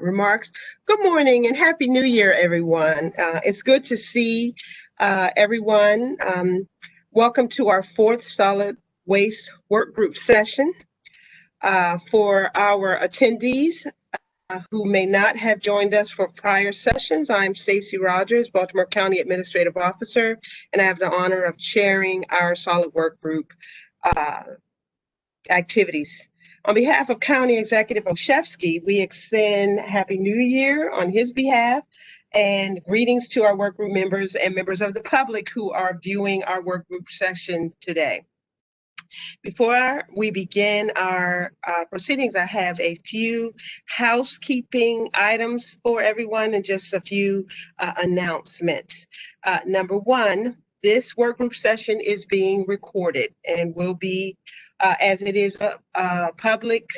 Remarks. Good morning and Happy New Year, everyone. It's good to see everyone. Welcome to our fourth solid waste work group session. For our attendees who may not have joined us for prior sessions, I'm Stacy Rogers, Baltimore County Administrative Officer, and I have the honor of chairing our solid work group activities. On behalf of County Executive Olszewski, we extend Happy New Year on his behalf and greetings to our work group members and members of the public who are viewing our work group session today. Before we begin our proceedings, I have a few housekeeping items for everyone and just a few announcements. Number one, this work group session is being recorded and will be, as it is a public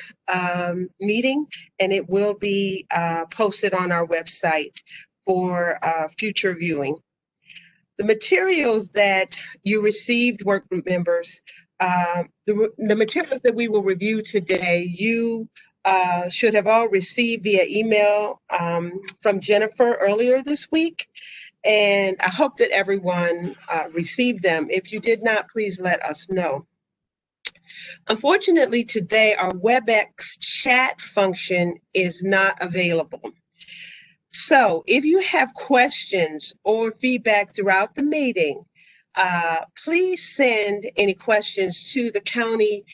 meeting, and it will be posted on our website for future viewing. The materials that you received, work group members, the materials that we will review today, you should have all received via email from Jennifer earlier this week. And I hope that everyone received them. If you did not, please let us know. Unfortunately, today our WebEx chat function is not available. So if you have questions or feedback throughout the meeting, please send any questions to the county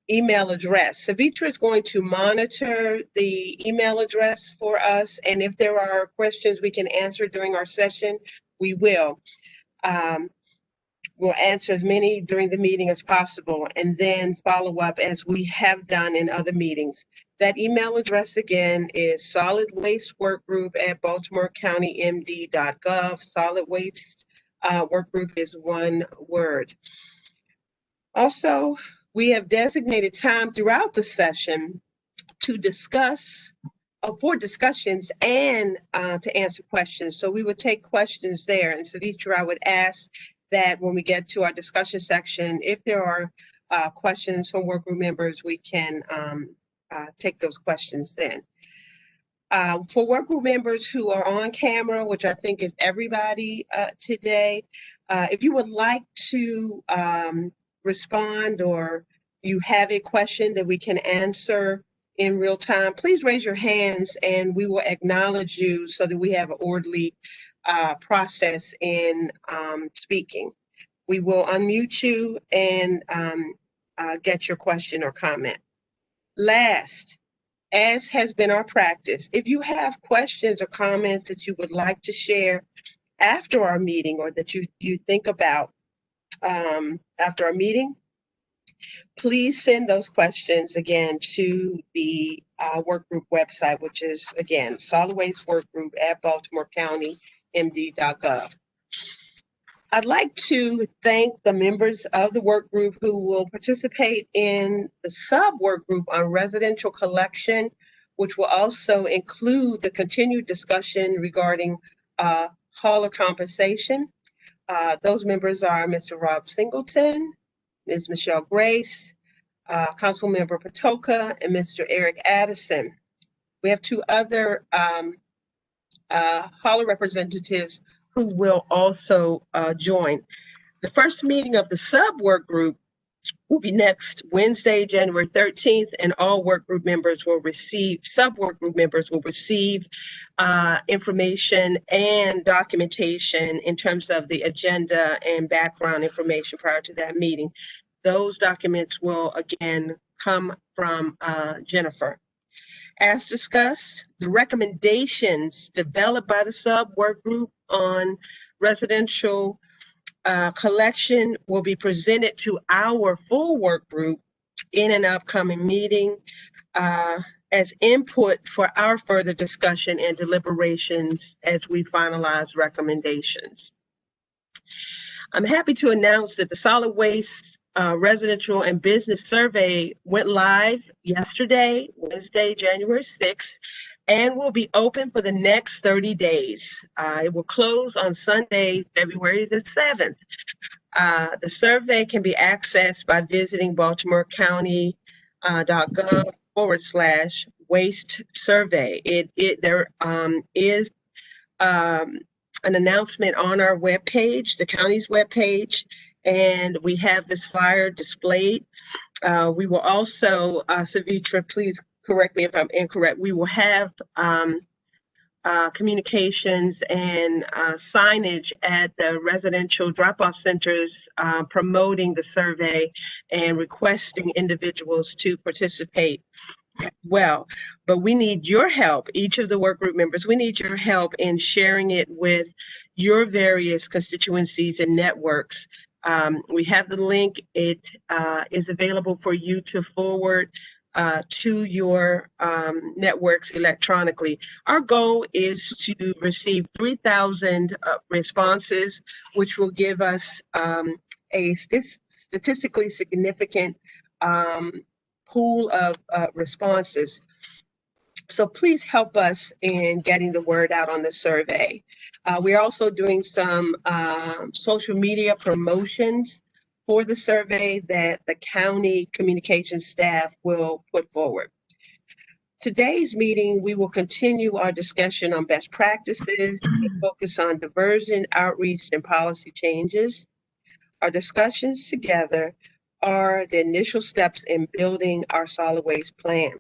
email address. Savitra is going to monitor the email address for us, and if there are questions we can answer during our session, we will. We'll answer as many during the meeting as possible and then follow up as we have done in other meetings. That email address again is solid waste workgroup at baltimorecountymd.gov. Solid waste workgroup is one word. Also, we have designated time throughout the session to discuss, for discussions and to answer questions. So we would take questions there. And Savitra, I would ask that when we get to our discussion section, if there are questions from work group members, we can take those questions then. For work group members who are on camera, which I think is everybody today, if you would like to respond or you have a question that we can answer in real time, please raise your hands and we will acknowledge you so that we have an orderly process in speaking. We will unmute you and get your question or comment. Last, as has been our practice, if you have questions or comments that you would like to share after our meeting or that you think about after our meeting, please send those questions again to the work group website, which is again solid waste workgroup at baltimorecountymd.gov. I'd like to thank the members of the work group who will participate in the sub work group on residential collection, which will also include the continued discussion regarding hauler compensation. Those members are Mr. Rob Singleton, Ms. Michelle Grace, Councilmember Patoka, and Mr. Eric Addison. We have two other hauler representatives who will also join. The first meeting of the sub work group will be next Wednesday, January 13th, and all work group members will receive, sub work group members will receive information and documentation in terms of the agenda and background information prior to that meeting. Those documents will again come from Jennifer. As discussed, the recommendations developed by the sub work group on residential collection will be presented to our full work group in an upcoming meeting as input for our further discussion and deliberations as we finalize recommendations. I'm happy to announce that the solid waste residential and business survey went live yesterday, Wednesday, January 6th, and will be open for the next 30 days. It will close on Sunday, February the 7th. The survey can be accessed by visiting baltimorecounty.gov waste survey. There is an announcement on our webpage, the county's webpage, and we have this flyer displayed. We will also, Savitra, please correct me if I'm incorrect, we will have communications and signage at the residential drop-off centers promoting the survey and requesting individuals to participate well. But we need your help, each of the work group members, we need your help in sharing it with your various constituencies and networks. We have the link. It is available for you to forward to your networks electronically. Our goal is to receive 3,000 responses, which will give us a statistically significant pool of responses. So please help us in getting the word out on the survey. We're also doing some social media promotions for the survey that the county communications staff will put forward. Today's meeting, we will continue our discussion on best practices and focus on diversion, outreach, and policy changes. Our discussions together are the initial steps in building our solid waste plan.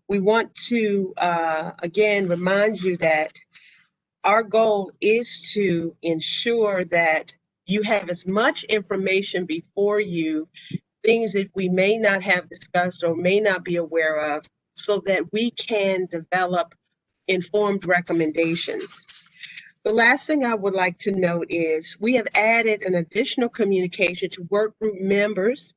We want to, again, remind you that our goal is to ensure that you have as much information before you, things that we may not have discussed or may not be aware of, so that we can develop informed recommendations. The last thing I would like to note is we have added an additional communication to work group members,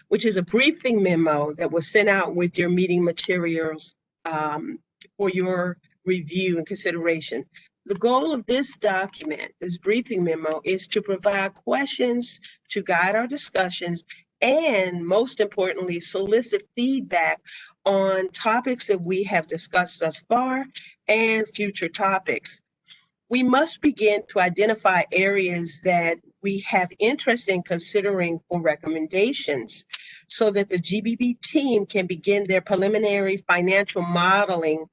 which is a briefing memo that was sent out with your meeting materials for your review and consideration. The goal of this document, this briefing memo, is to provide questions to guide our discussions and, most importantly, solicit feedback on topics that we have discussed thus far and future topics. We must begin to identify areas that we have interest in considering for recommendations so that the GBB team can begin their preliminary financial modeling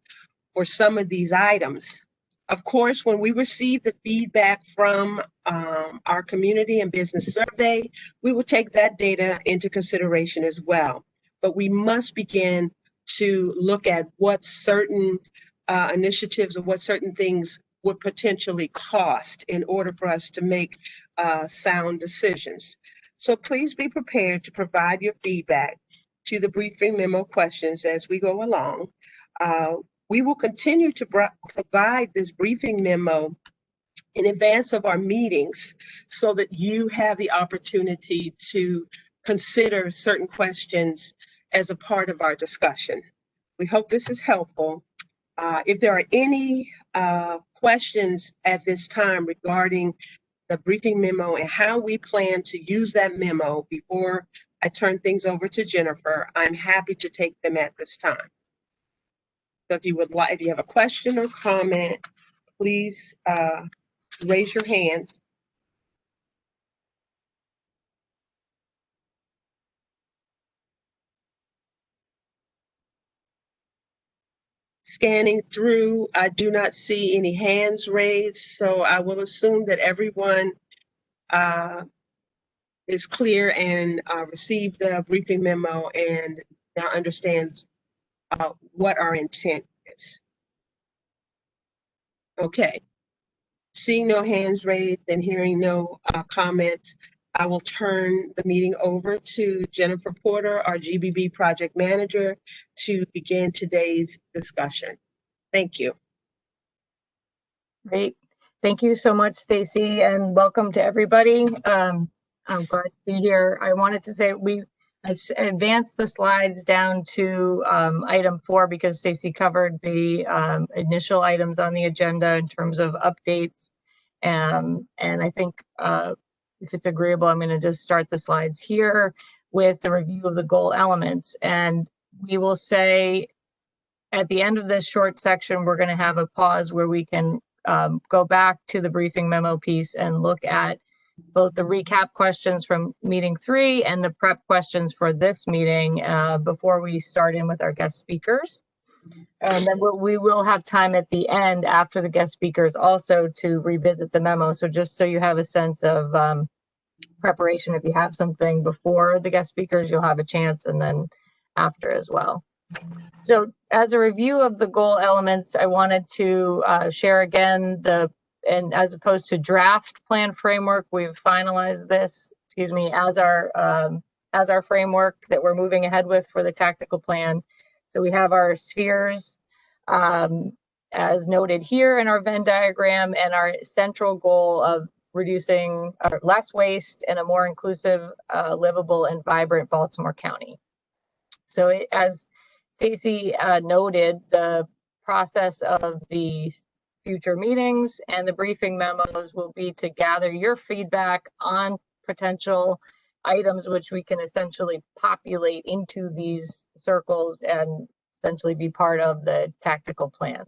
for some of these items. Of course, when we receive the feedback from our community and business survey, we will take that data into consideration as well. But we must begin to look at what certain initiatives or what certain things would potentially cost in order for us to make sound decisions. So please be prepared to provide your feedback to the briefing memo questions as we go along. We will continue to provide this briefing memo in advance of our meetings so that you have the opportunity to consider certain questions as a part of our discussion. We hope this is helpful. If there are any questions at this time regarding the briefing memo and how we plan to use that memo before I turn things over to Jennifer, I'm happy to take them at this time. So if you have a question or comment, please raise your hand. Scanning through, I do not see any hands raised, so I will assume that everyone is clear and received the briefing memo and now understands what our intent is. Okay. Seeing no hands raised and hearing no comments, I will turn the meeting over to Jennifer Porter, our GBB project manager, to begin today's discussion. Thank you. Great. Thank you so much, Stacy, and welcome to everybody. I'm glad to be here. I wanted to say we advanced the slides down to item 4 because Stacy covered the initial items on the agenda in terms of updates. And I think if it's agreeable, I'm going to just start the slides here with the review of the goal elements. And we will say at the end of this short section, we're going to have a pause where we can go back to the briefing memo piece and look at both the recap questions from meeting 3 and the prep questions for this meeting before we start in with our guest speakers. And then we will have time at the end after the guest speakers also to revisit the memo. So just so you have a sense of preparation, if you have something before the guest speakers, you'll have a chance, and then after as well. So as a review of the goal elements, I wanted to share again and as opposed to draft plan framework, we've finalized this, as our framework that we're moving ahead with for the tactical plan. So we have our spheres as noted here in our Venn diagram, and our central goal of reducing less waste and a more inclusive, livable, and vibrant Baltimore County. So as Stacy noted, the process of the future meetings and the briefing memos will be to gather your feedback on potential items which we can essentially populate into these circles and essentially be part of the tactical plan.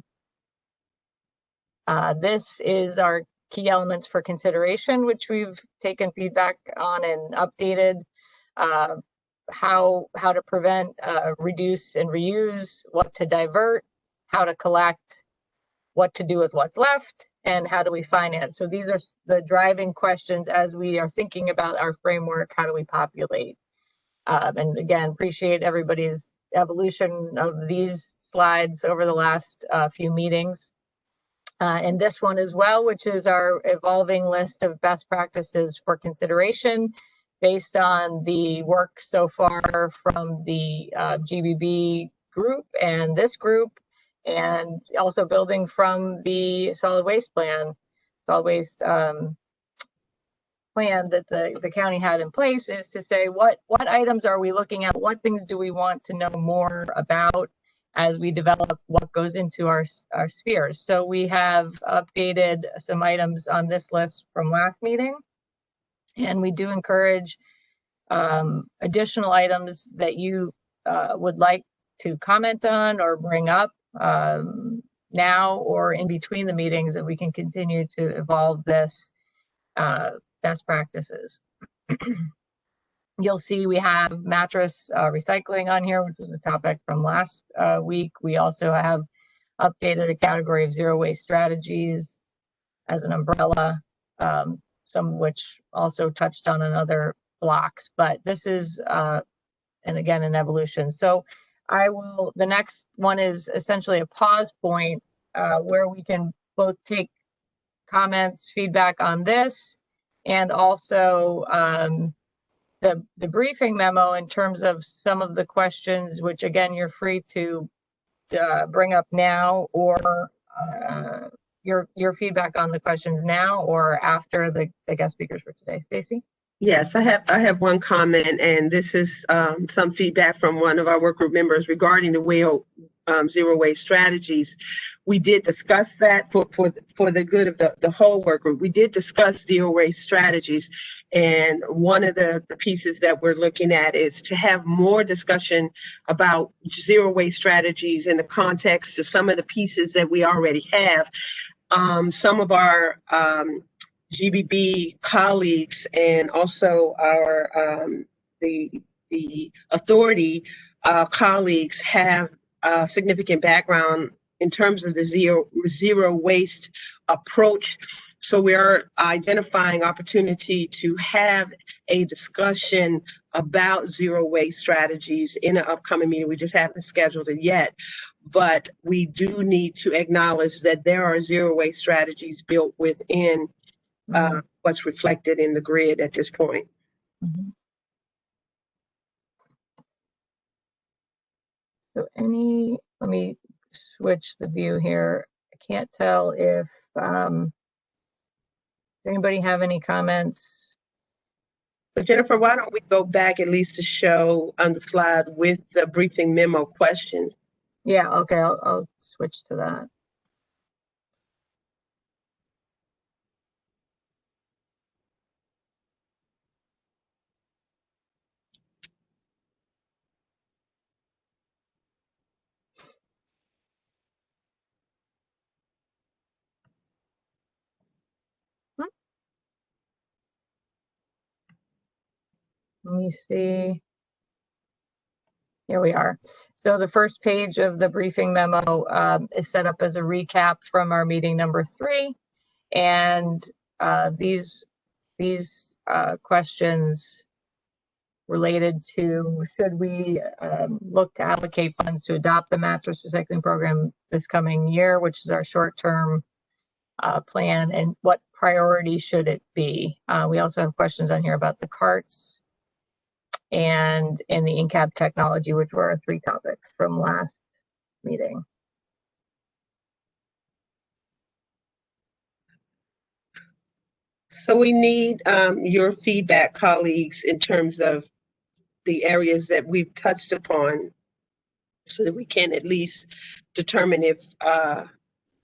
This is our key elements for consideration, which we've taken feedback on and updated. How to prevent, reduce and reuse, what to divert, how to collect, what to do with what's left, and how do we finance. So these are the driving questions as we are thinking about our framework. How do we populate? And again, appreciate everybody's evolution of these slides over the last few meetings. And this one as well, which is our evolving list of best practices for consideration based on the work so far from the GBB group and this group, and also building from the solid waste plan that the county had in place, is to say what items are we looking at, what things do we want to know more about as we develop what goes into our spheres. So we have updated some items on this list from last meeting, and we do encourage additional items that you would like to comment on or bring up now or in between the meetings, that we can continue to evolve this best practices. You'll see we have mattress recycling on here, which was a topic from last week. We also have updated a category of zero waste strategies as an umbrella, some of which also touched on another blocks, but this is, and again, an evolution. So the next one is essentially a pause point where we can both take comments, feedback on this, and also the briefing memo in terms of some of the questions, which again, you're free to bring up now, or your feedback on the questions now or after the guest speakers for today. Stacy? Yes, I have one comment, and this is some feedback from one of our work group members regarding the zero waste strategies. We did discuss that for the good of the whole work group. We did discuss zero waste strategies, and one of the pieces that we're looking at is to have more discussion about zero waste strategies in the context of some of the pieces that we already have. Some of our GBB colleagues and also our the authority colleagues have significant background in terms of the zero waste approach. So we are identifying opportunity to have a discussion about zero waste strategies in an upcoming meeting. We just haven't scheduled it yet, but we do need to acknowledge that there are zero waste strategies built within what's reflected in the grid at this point. Mm-hmm. So let me switch the view here. I can't tell if anybody have any comments. But Jennifer, why don't we go back at least to show on the slide with the briefing memo questions? Yeah, okay, I'll switch to that. Let me see. Here we are. So the first page of the briefing memo is set up as a recap from our meeting number 3. And these questions related to should we look to allocate funds to adopt the mattress recycling program this coming year, which is our short-term plan, and what priority should it be? We also have questions on here about the carts and the in-cab technology, which were our 3 topics from last meeting. So we need your feedback, colleagues, in terms of the areas that we've touched upon so that we can at least determine if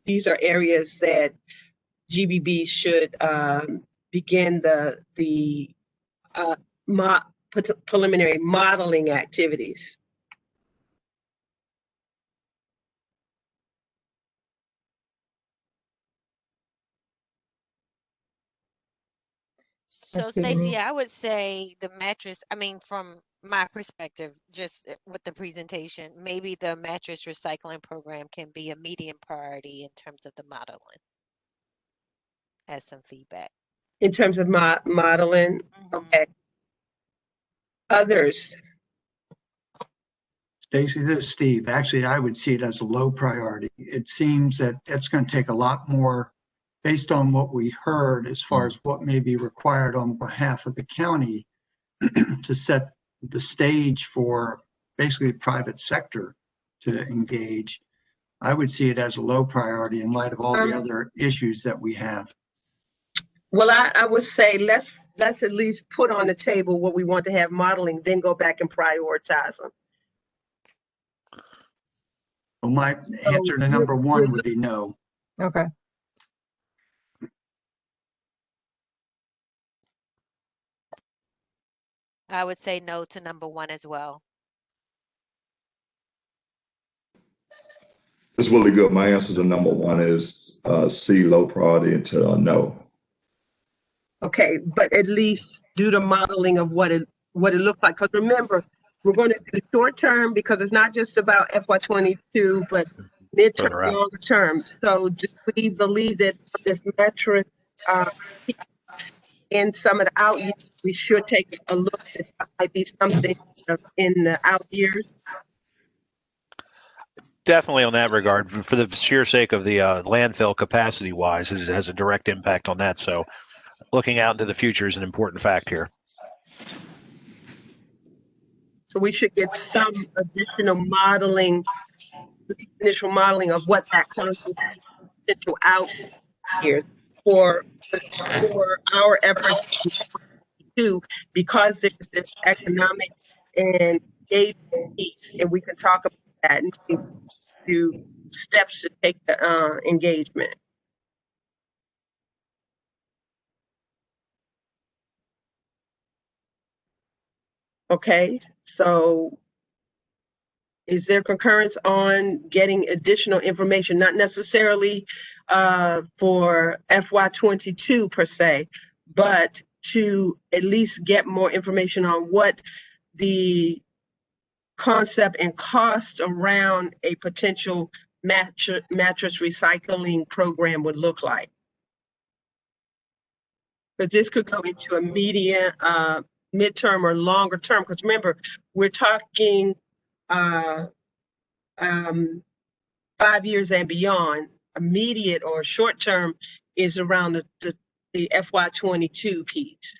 these are areas that GBB should begin the preliminary modeling activities. So Stacy, I would say the mattress, I mean, from my perspective, just with the presentation, maybe the mattress recycling program can be a medium priority in terms of the modeling. As some feedback. In terms of modeling, okay. Others? Stacy, this is Steve. Actually, I would see it as a low priority. It seems that it's going to take a lot more based on what we heard as far as what may be required on behalf of the county to set the stage for basically the private sector to engage. I would see it as a low priority in light of all the other issues that we have. Well, I would say let's at least put on the table what we want to have modeling, then go back and prioritize them. Well, my answer to number 1 would be no. Okay. I would say no to number 1 as well. It's really good. My answer to number 1 is C, low priority, and to no. Okay, but at least do the modeling of what it looks like. Because remember, we're going to do short term because it's not just about FY22, but midterm, longer term. So do we believe that this mattress in some of the out years, we should take a look at might be something in the out years? Definitely on that regard, for the sheer sake of the landfill capacity wise, it has a direct impact on that. So looking out into the future is an important fact here. So we should get some additional modeling, initial modeling of what that potential out years for our efforts to, because there's this economic and engagement piece, and we can talk about that and do steps to take the engagement. Okay, so is there concurrence on getting additional information, not necessarily for FY22 per se, but to at least get more information on what the concept and cost around a potential mattress recycling program would look like? But this could go into a medium, midterm or longer term, because remember, we're talking 5 years and beyond. Immediate or short term is around the FY22 piece.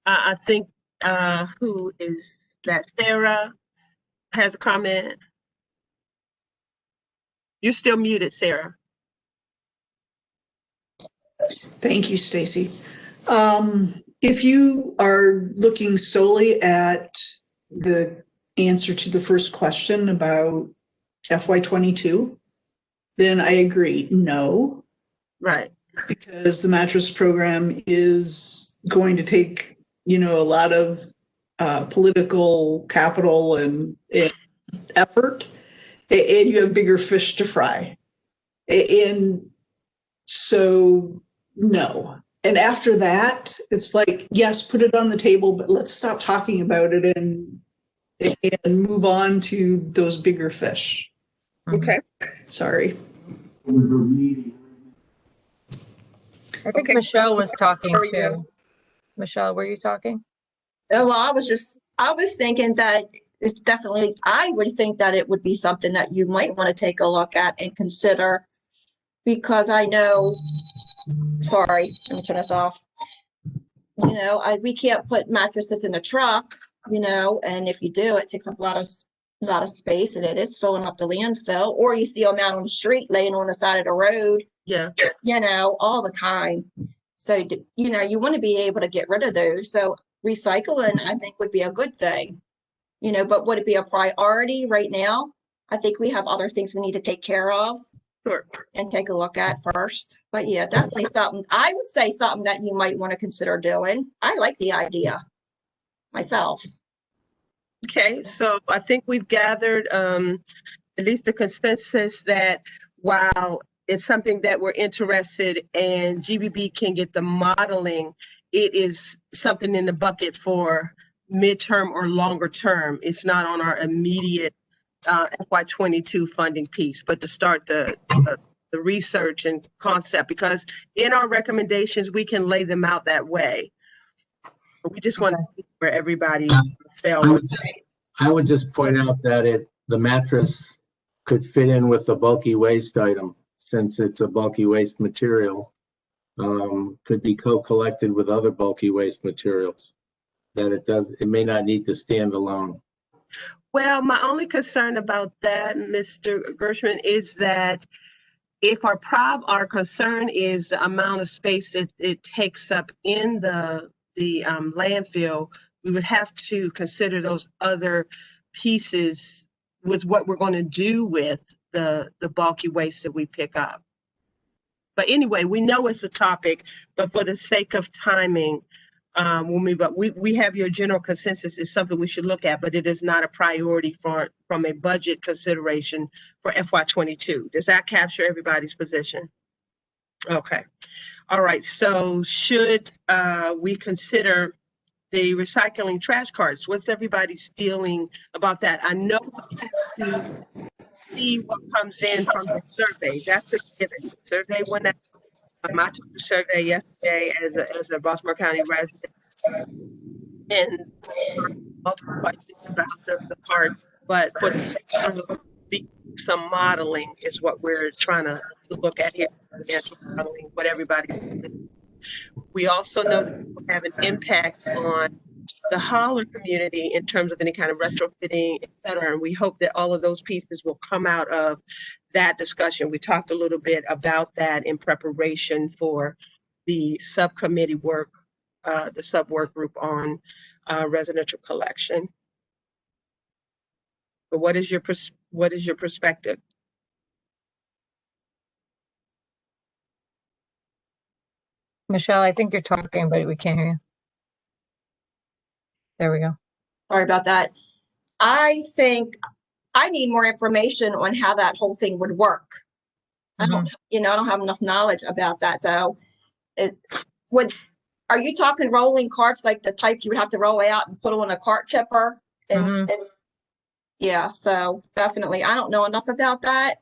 I think, who is that? Sarah has a comment. You're still muted, Sarah. Thank you, Stacy. If you are looking solely at the answer to the first question about FY22, then I agree, no. Right. Because the mattress program is going to take, a lot of political capital and effort, and you have bigger fish to fry. And so, no. And after that, it's like, yes, put it on the table, but let's stop talking about it and move on to those bigger fish. Okay. Sorry. I think Okay. Michelle was talking There we too. go. Michelle, were you talking? Well, I was thinking that it's definitely, I would think that it would be something that you might want to take a look at and consider, because I know, sorry, let me turn this off. You know, we can't put mattresses in a truck, you know, and if you do, it takes up a lot of space, and it is filling up the landfill. Or you see them out on the street laying on the side of the road, Yeah. you know, all the time. So, you know, you want to be able to get rid of those. So recycling, I think, would be a good thing, you know, but would it be a priority right now? I think we have other things we need to take care of. Sure. And take a look at first. But yeah, definitely something, I would say something that you might want to consider doing. I like the idea myself. Okay, so I think we've gathered at least the consensus that while it's something that we're interested and GBB can get the modeling, it is something in the bucket for midterm or longer term. It's not on our immediate FY22 funding piece, but to start the research and concept, because in our recommendations, we can lay them out that way. But we just want to see where everybody fell. I would just point out that the mattress could fit in with the bulky waste item, since it's a bulky waste material. Could be co-collected with other bulky waste materials. That it may not need to stand alone. Well, my only concern about that, Mr. Gershman, is that if our concern is the amount of space that it takes up in the landfill, we would have to consider those other pieces with what we're going to do with the bulky waste that we pick up. But anyway, we know it's a topic, but for the sake of timing, we'll move up. We have your general consensus is something we should look at, but it is not a priority from a budget consideration for FY22. Does that capture everybody's position? Okay. All right. So should we consider the recycling trash cards? What's everybody's feeling about that? I know to see what comes in from the survey. That's a given. Survey went out. I took the survey yesterday as a Baltimore County resident, and multiple questions about the part, but for the sake of some modeling is what we're trying to look at here, financial modeling, what everybody. We also know that it will have an impact on the hauler community in terms of any kind of retrofitting, et cetera. And we hope that all of those pieces will come out of that discussion. We talked a little bit about that in preparation for the subcommittee work, the sub work group on residential collection. But what is your perspective? Michelle, I think you're talking, but we can't hear you. There we go. Sorry about that. I think I need more information on how that whole thing would work. I don't have enough knowledge about that. So are you talking rolling carts like the type you would have to roll out and put on a cart tipper? And yeah, so definitely, I don't know enough about that.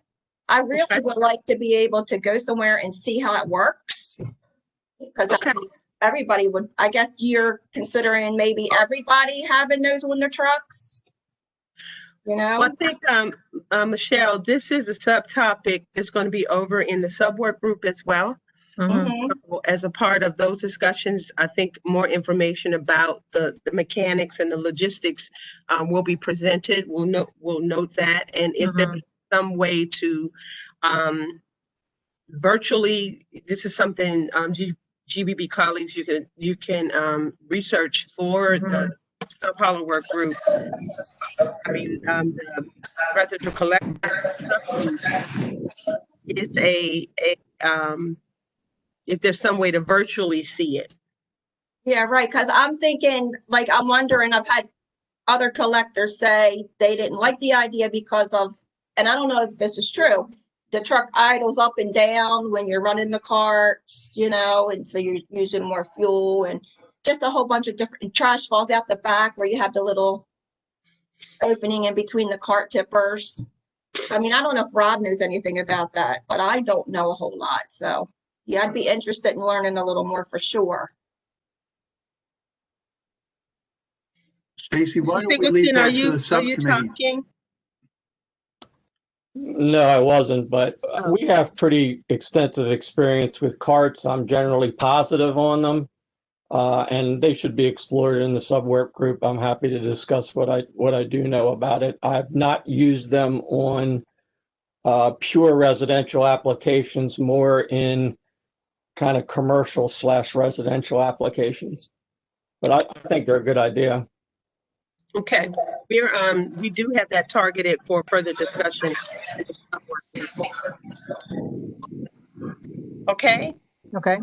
I really would like to be able to go somewhere and see how it works, because everybody would, I guess you're considering maybe everybody having those on their trucks, you know? Well, I think, Michelle, this is a subtopic that's going to be over in the sub-work group as well. So as a part of those discussions, I think more information about the mechanics and the logistics will be presented. We'll note that. And if there's some way to virtually, this is something GBB colleagues you can research for the sub-hauler work group. I mean, the residential collector is if there's some way to virtually see it. Yeah, right. Because I'm thinking, like, I'm wondering, I've had other collectors say they didn't like the idea because of, and I don't know if this is true, the truck idles up and down when you're running the carts, you know, and so you're using more fuel, and just a whole bunch of different, trash falls out the back where you have the little opening in between the cart tippers. I mean, I don't know if Rob knows anything about that, but I don't know a whole lot. So yeah, I'd be interested in learning a little more for sure. Stacy, why Mr. don't we leave Singleton, that are to you the subcommittee? talking? No, I wasn't, but Oh. we have pretty extensive experience with carts. I'm generally positive on them, and they should be explored in the subwork group. I'm happy to discuss what I do know about it. I've not used them on pure residential applications, more in kind of commercial / residential applications. But I think they're a good idea. Okay, we do have that targeted for further discussion. Okay, Okay.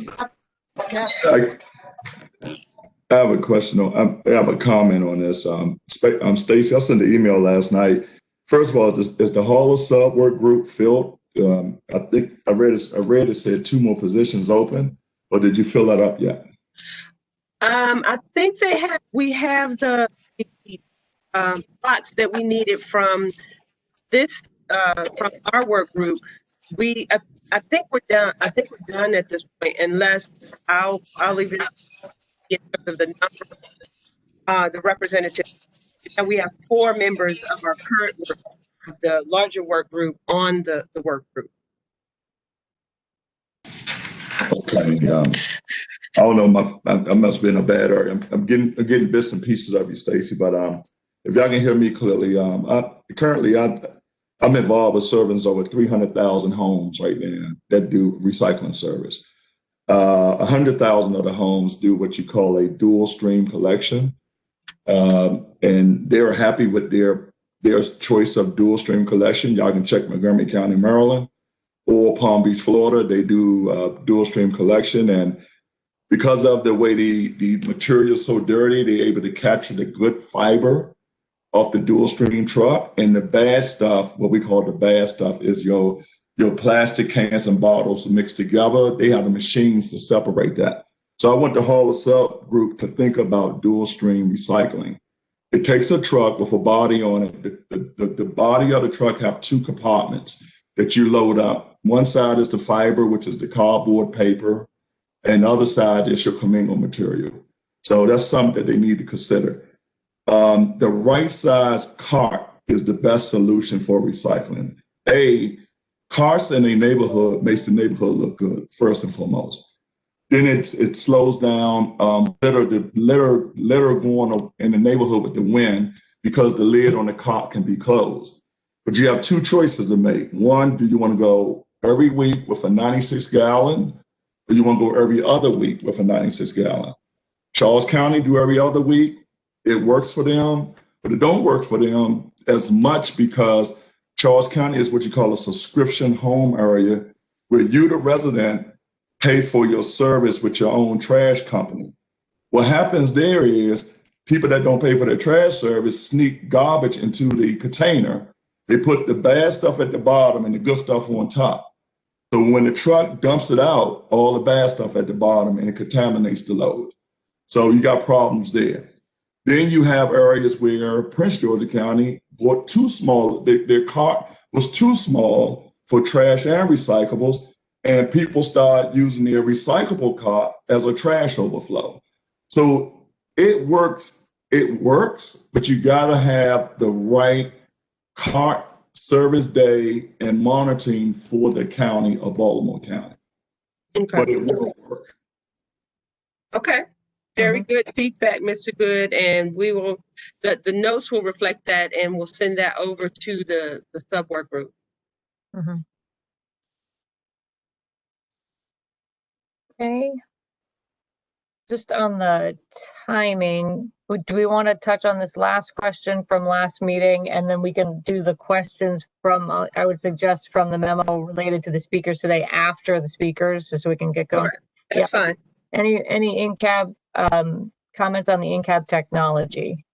I have a question I have a comment on this. Stacy, I sent an email last night. First of all, is the Hall of Sub work group filled? I think I read it said 2 more positions open, or did you fill that up yet? I think we have the spots that we needed from this, from our work group. I think we're done. I think we're done at this point, unless I'll even get the number, the representative. And we have 4 members of our current work, the larger work group on the work group. Okay. I don't know. I must be in a bad area. I'm getting bits and pieces of you, Stacy. But if y'all can hear me clearly, I'm involved with serving over 300,000 homes right now that do recycling service. 100,000 of the homes do what you call a dual stream collection, and they're happy with their choice of dual stream collection. Y'all can check Montgomery County, Maryland, or Palm Beach, Florida. They do dual stream collection, and because of the way the material is so dirty, they're able to capture the good fiber off the dual stream truck, and the bad stuff, what we call the bad stuff, is your plastic cans and bottles mixed together. They have the machines to separate that. So I want the Hall of Sub group to think about dual stream recycling. It takes a truck with a body on it. The body of the truck have 2 compartments that you load up. One side is the fiber, which is the cardboard paper, and the other side is your commingled material. So that's something that they need to consider. The right size cart is the best solution for recycling. Carts in a neighborhood makes the neighborhood look good, first and foremost. Then it slows down litter going in the neighborhood with the wind, because the lid on the cart can be closed. But you have 2 choices to make. One, do you want to go every week with a 96 gallon, or you want to go every other week with a 96 gallon? Charles County do every other week. It works for them, but it don't work for them as much, because Charles County is what you call a subscription home area, where you, the resident, pay for your service with your own trash company. What happens there is people that don't pay for their trash service sneak garbage into the container. They put the bad stuff at the bottom and the good stuff on top. So when the truck dumps it out, all the bad stuff at the bottom, and it contaminates the load. So you got problems there. Then you have areas where Prince George's County bought too small, their cart was too small for trash and recyclables, and people start using their recyclable cart as a trash overflow. So it works, but you gotta have the right cart service day and monitoring for the county of Baltimore County. Okay. But it will work. Okay. Very good feedback, Mr. Good, and we will, the notes will reflect that, and we'll send that over to the subwork group. Okay. Just on the timing, do we want to touch on this last question from last meeting, and then we can do the questions from, I would suggest, from the memo related to the speakers today after the speakers, just so we can get going. Right. That's fine. Any in-cab comments on the in-cab technology?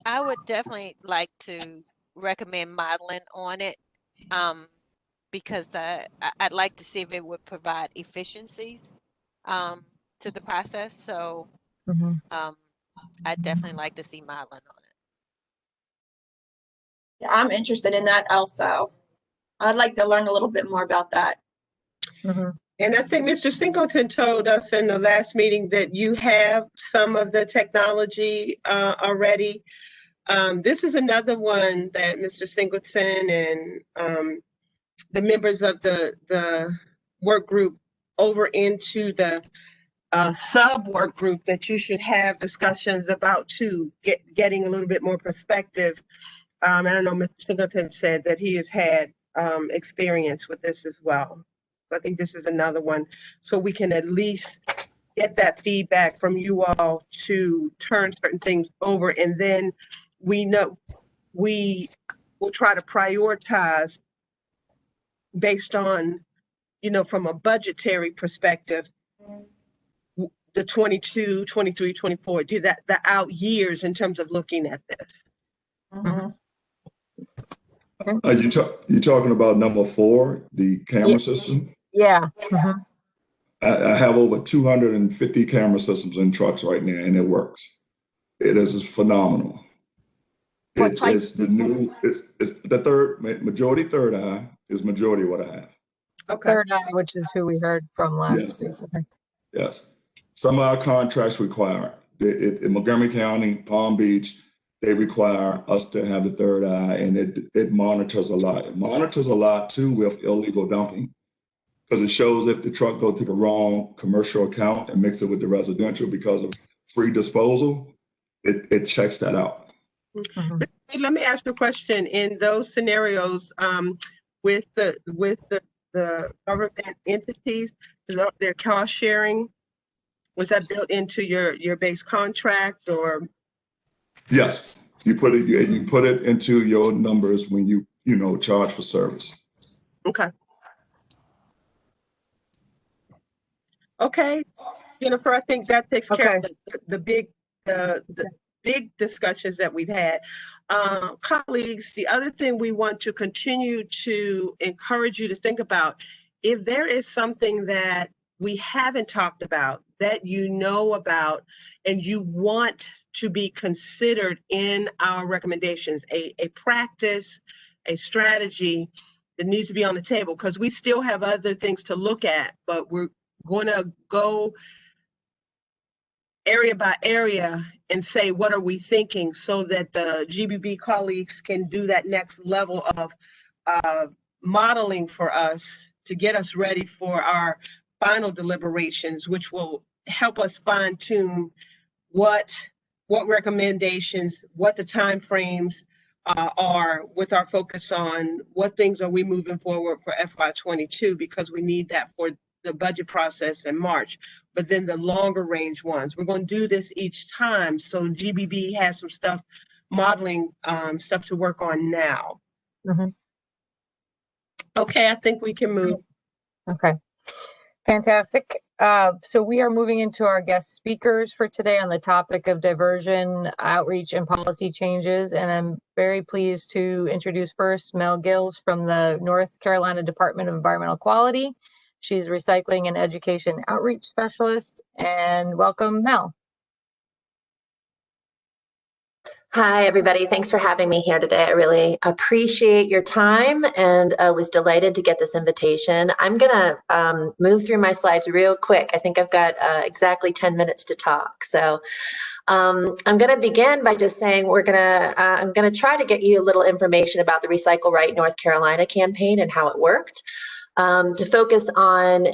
I would definitely like to recommend modeling on it, because I'd like to see if it would provide efficiencies to the process. So Mhm. I'd definitely like to see modeling on it. Yeah, I'm interested in that also. I'd like to learn a little bit more about that. Mhm. And I think Mr. Singleton told us in the last meeting that you have some of the technology already. This is another one that Mr. Singleton and the members of the work group over into the sub work group that you should have discussions about too, getting a little bit more perspective. I don't know, Mr. Singleton said that he has had experience with this as well. I think this is another one, so we can at least get that feedback from you all to turn certain things over, and then we know we will try to prioritize based on, from a budgetary perspective, the 22, 23, 24, do that the out years in terms of looking at this. Mm-hmm. You talking about number 4, the camera system? Yeah. Mhm. I have over 250 camera systems in trucks right now, and it works. It is phenomenal. What It type? is the new, it's the majority third eye is majority what I have. Okay. Third Eye, which is who we heard from last Yes. week. Okay. Yes. Some of our contracts require it. In Montgomery County, Palm Beach, they require us to have the third eye, and it monitors a lot. It monitors a lot too with illegal dumping, because it shows if the truck goes to the wrong commercial account and mix it with the residential because of free disposal, it checks that out. Mhm. Hey, let me ask you a question. In those scenarios, with the government entities, their cost sharing, was that built into your base contract, or? Yes, you put it into your numbers when you charge for service. Okay. Okay, Jennifer, I think that takes care of the big discussions that we've had. Colleagues, the other thing we want to continue to encourage you to think about, if there is something that we haven't talked about, that you know about, and you want to be considered in our recommendations, a practice, a strategy that needs to be on the table, because we still have other things to look at, but we're going to go area by area and say, what are we thinking, so that the GBB colleagues can do that next level of modeling for us to get us ready for our final deliberations, which will help us fine tune what recommendations, what the timeframes are, with our focus on what things are we moving forward for FY22, because we need that for the budget process in March. But then the longer range ones, we're going to do this each time, so GBB has some stuff, modeling stuff to work on now. Mhm. Okay, I think we can move. Okay. Fantastic. So we are moving into our guest speakers for today on the topic of diversion, outreach, and policy changes. And I'm very pleased to introduce first Mel Gills from the North Carolina Department of Environmental Quality. She's Recycling and Education Outreach Specialist. And welcome, Mel. Hi, everybody. Thanks for having me here today. I really appreciate your time and was delighted to get this invitation. I'm going to move through my slides real quick. I think I've got exactly 10 minutes to talk. So I'm going to begin by just saying I'm going to try to get you a little information about the Recycle Right North Carolina campaign and how it worked. To focus on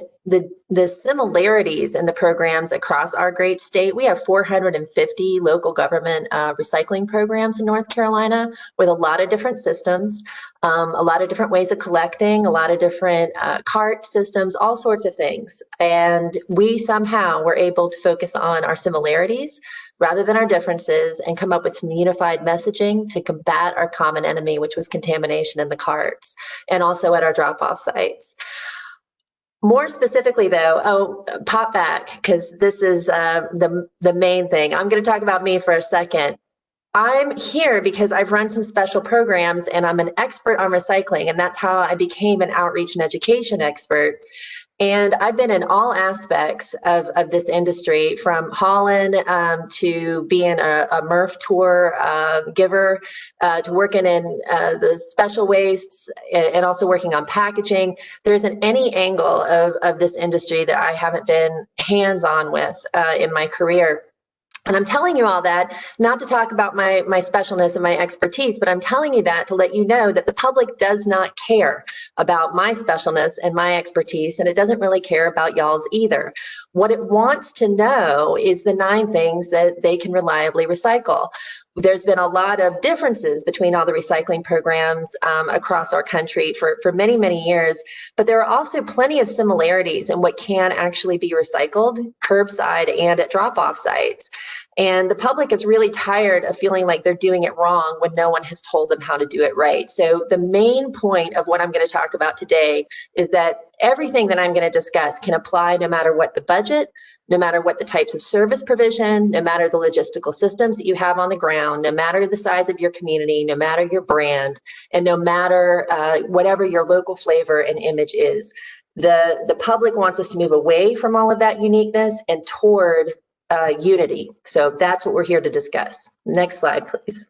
the similarities in the programs across our great state. We have 450 local government recycling programs in North Carolina with a lot of different systems, a lot of different ways of collecting, a lot of different cart systems, all sorts of things. And we somehow were able to focus on our similarities rather than our differences and come up with some unified messaging to combat our common enemy, which was contamination in the carts and also at our drop-off sites. More specifically, though, pop back, because this is the main thing. I'm going to talk about me for a second. I'm here because I've run some special programs and I'm an expert on recycling, and that's how I became an outreach and education expert. And I've been in all aspects of this industry, from hauling to being a MRF tour giver, to working in the special wastes, and also working on packaging. There isn't any angle of this industry that I haven't been hands-on with in my career. And I'm telling you all that not to talk about my specialness and my expertise, but I'm telling you that to let you know that the public does not care about my specialness and my expertise, and it doesn't really care about y'all's either. What it wants to know is the 9 things that they can reliably recycle. There's been a lot of differences between all the recycling programs across our country for many, many years, but there are also plenty of similarities in what can actually be recycled curbside and at drop-off sites. And the public is really tired of feeling like they're doing it wrong when no one has told them how to do it right. So the main point of what I'm going to talk about today is that everything that I'm going to discuss can apply no matter what the budget, no matter what the types of service provision, no matter the logistical systems that you have on the ground, no matter the size of your community, no matter your brand, and no matter whatever your local flavor and image is. The public wants us to move away from all of that uniqueness and toward unity. So that's what we're here to discuss. Next slide, please.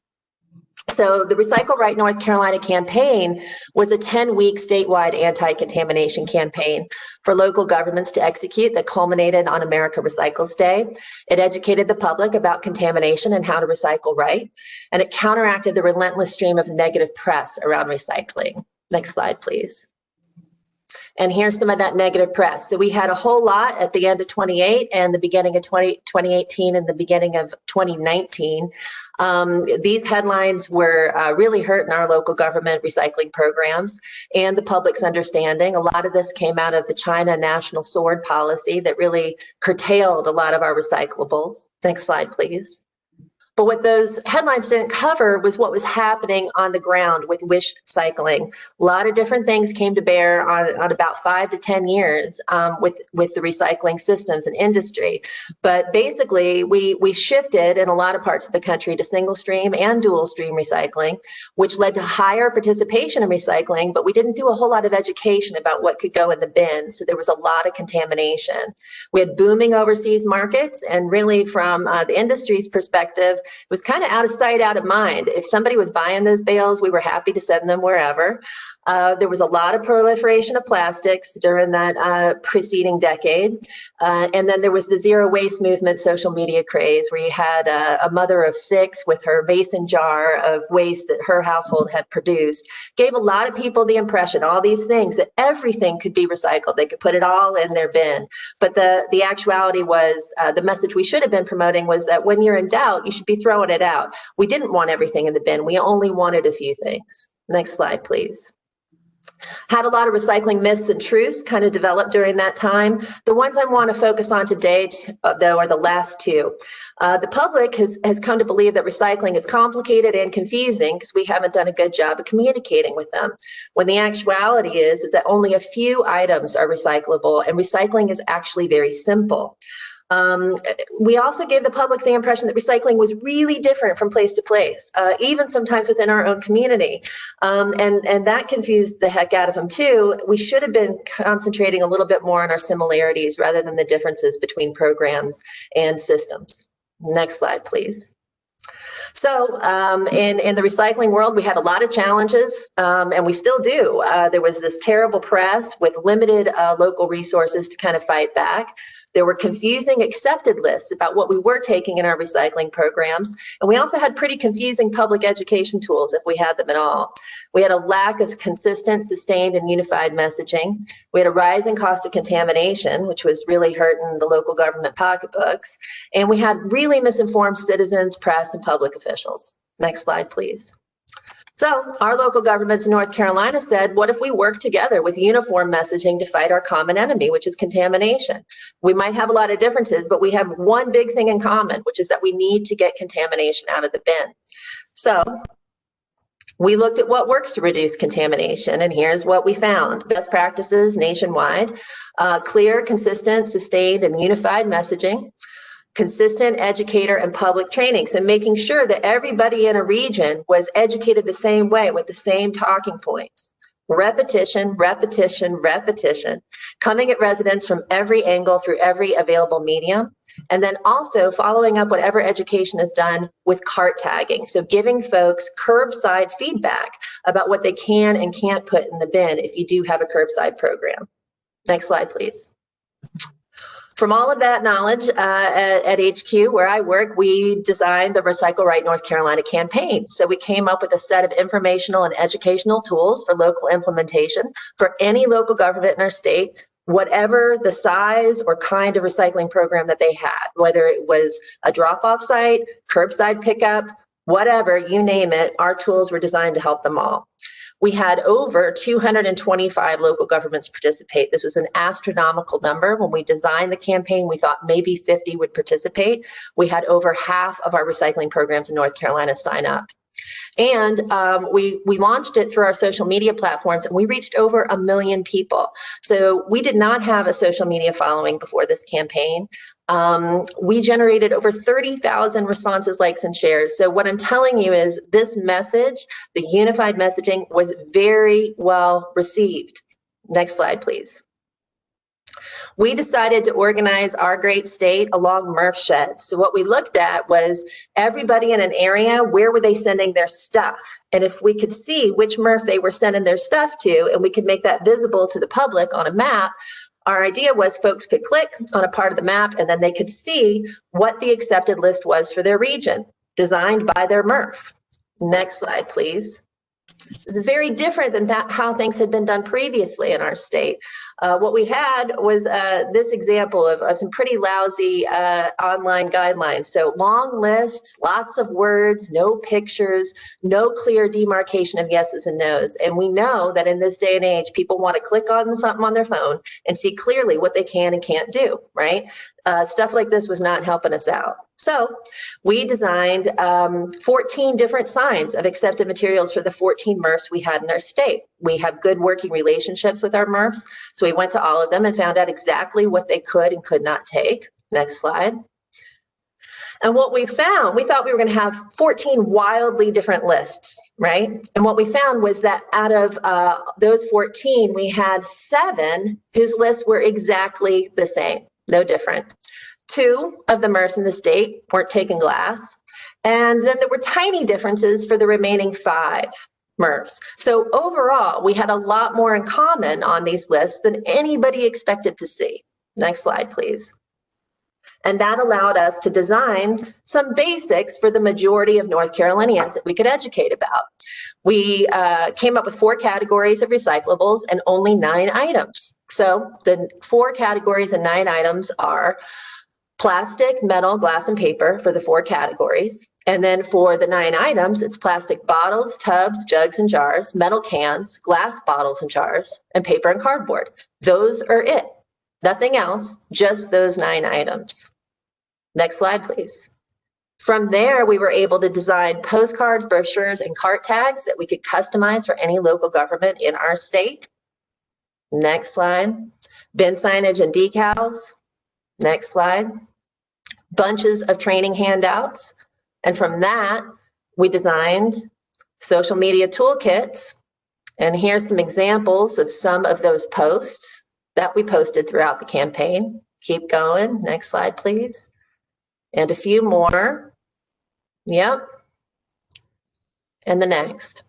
So the Recycle Right North Carolina campaign was a 10-week statewide anti-contamination campaign for local governments to execute that culminated on America Recycles Day. It educated the public about contamination and how to recycle right, and it counteracted the relentless stream of negative press around recycling. Next slide, please. And here's some of that negative press. So we had a whole lot at the end of 28 and the beginning of 2018 and the beginning of 2019. These headlines were really hurting our local government recycling programs and the public's understanding. A lot of this came out of the China National Sword policy that really curtailed a lot of our recyclables. Next slide, please. But what those headlines didn't cover was what was happening on the ground with wish cycling. A lot of different things came to bear on about 5 to 10 years with the recycling systems and industry. But basically, we shifted in a lot of parts of the country to single stream and dual stream recycling, which led to higher participation in recycling, but we didn't do a whole lot of education about what could go in the bin. So there was a lot of contamination. We had booming overseas markets, and really from the industry's perspective, it was kind of out of sight, out of mind. If somebody was buying those bales, we were happy to send them wherever. There was a lot of proliferation of plastics during that preceding decade. And then there was the zero waste movement social media craze, where you had a mother of 6 with her mason jar of waste that her household had produced. Gave a lot of people the impression, all these things, that everything could be recycled. They could put it all in their bin. But the actuality was, the message we should have been promoting was that when you're in doubt, you should be throwing it out. We didn't want everything in the bin. We only wanted a few things. Next slide, please. Had a lot of recycling myths and truths kind of developed during that time. The ones I want to focus on today, though, are the last 2. The public has come to believe that recycling is complicated and confusing because we haven't done a good job of communicating with them. When the actuality is that only a few items are recyclable, and recycling is actually very simple. We also gave the public the impression that recycling was really different from place to place, even sometimes within our own community. And that confused the heck out of them too. We should have been concentrating a little bit more on our similarities rather than the differences between programs and systems. Next slide, please. So in the recycling world, we had a lot of challenges, and we still do. There was this terrible press with limited local resources to kind of fight back. There were confusing accepted lists about what we were taking in our recycling programs. And we also had pretty confusing public education tools, if we had them at all. We had a lack of consistent, sustained, and unified messaging. We had a rising cost of contamination, which was really hurting the local government pocketbooks. And we had really misinformed citizens, press, and public officials. Next slide, please. So our local governments in North Carolina said, what if we work together with uniform messaging to fight our common enemy, which is contamination? We might have a lot of differences, but we have one big thing in common, which is that we need to get contamination out of the bin. So we looked at what works to reduce contamination, and here's what we found. Best practices nationwide, clear, consistent, sustained, and unified messaging. consistent educator and public training. So making sure that everybody in a region was educated the same way with the same talking points. Repetition, repetition, repetition, coming at residents from every angle through every available medium. And then also following up whatever education is done with cart tagging. So giving folks curbside feedback about what they can and can't put in the bin if you do have a curbside program. Next slide, please. From all of that knowledge at HQ, where I work, we designed the Recycle Right North Carolina campaign. So we came up with a set of informational and educational tools for local implementation for any local government in our state, whatever the size or kind of recycling program that they had, whether it was a drop-off site, curbside pickup, whatever, you name it, our tools were designed to help them all. We had over 225 local governments participate. This was an astronomical number. When we designed the campaign, we thought maybe 50 would participate. We had over half of our recycling programs in North Carolina sign up. And we launched it through our social media platforms, and we reached over 1 million people. So we did not have a social media following before this campaign. We generated over 30,000 responses, likes, and shares. So what I'm telling you is this message, the unified messaging, was very well received. Next slide, please. We decided to organize our great state along MRF sheds. So what we looked at was everybody in an area, where were they sending their stuff? And if we could see which MRF they were sending their stuff to, and we could make that visible to the public on a map, our idea was folks could click on a part of the map and then they could see what the accepted list was for their region, designed by their MRF. Next slide, please. It's very different than how things had been done previously in our state. What we had was this example of some pretty lousy online guidelines. So long lists, lots of words, no pictures, no clear demarcation of yeses and nos. And we know that in this day and age, people want to click on something on their phone and see clearly what they can and can't do, right? Stuff like this was not helping us out. So we designed 14 different signs of accepted materials for the 14 MRFs we had in our state. We have good working relationships with our MRFs, so we went to all of them and found out exactly what they could and could not take. Next slide. And what we found, we thought we were going to have 14 wildly different lists, right? And what we found was that out of those 14, we had 7 whose lists were exactly the same, no different. 2 of the MRFs in the state weren't taking glass. And then there were tiny differences for the remaining 5 MRFs. So overall, we had a lot more in common on these lists than anybody expected to see. Next slide, please. And that allowed us to design some basics for the majority of North Carolinians that we could educate about. We came up with 4 categories of recyclables and only 9 items. So the 4 categories and 9 items are plastic, metal, glass, and paper for the 4 categories. And then for the 9 items, it's plastic bottles, tubs, jugs, and jars, metal cans, glass bottles and jars, and paper and cardboard. Those are it. Nothing else, just those 9 items. Next slide, please. From there, we were able to design postcards, brochures, and cart tags that we could customize for any local government in our state. Next slide. Bin signage and decals. Next slide. Bunches of training handouts. And from that, we designed social media toolkits. And here's some examples of some of those posts that we posted throughout the campaign. Keep going. Next slide, please. And a few more. Yep. And the next.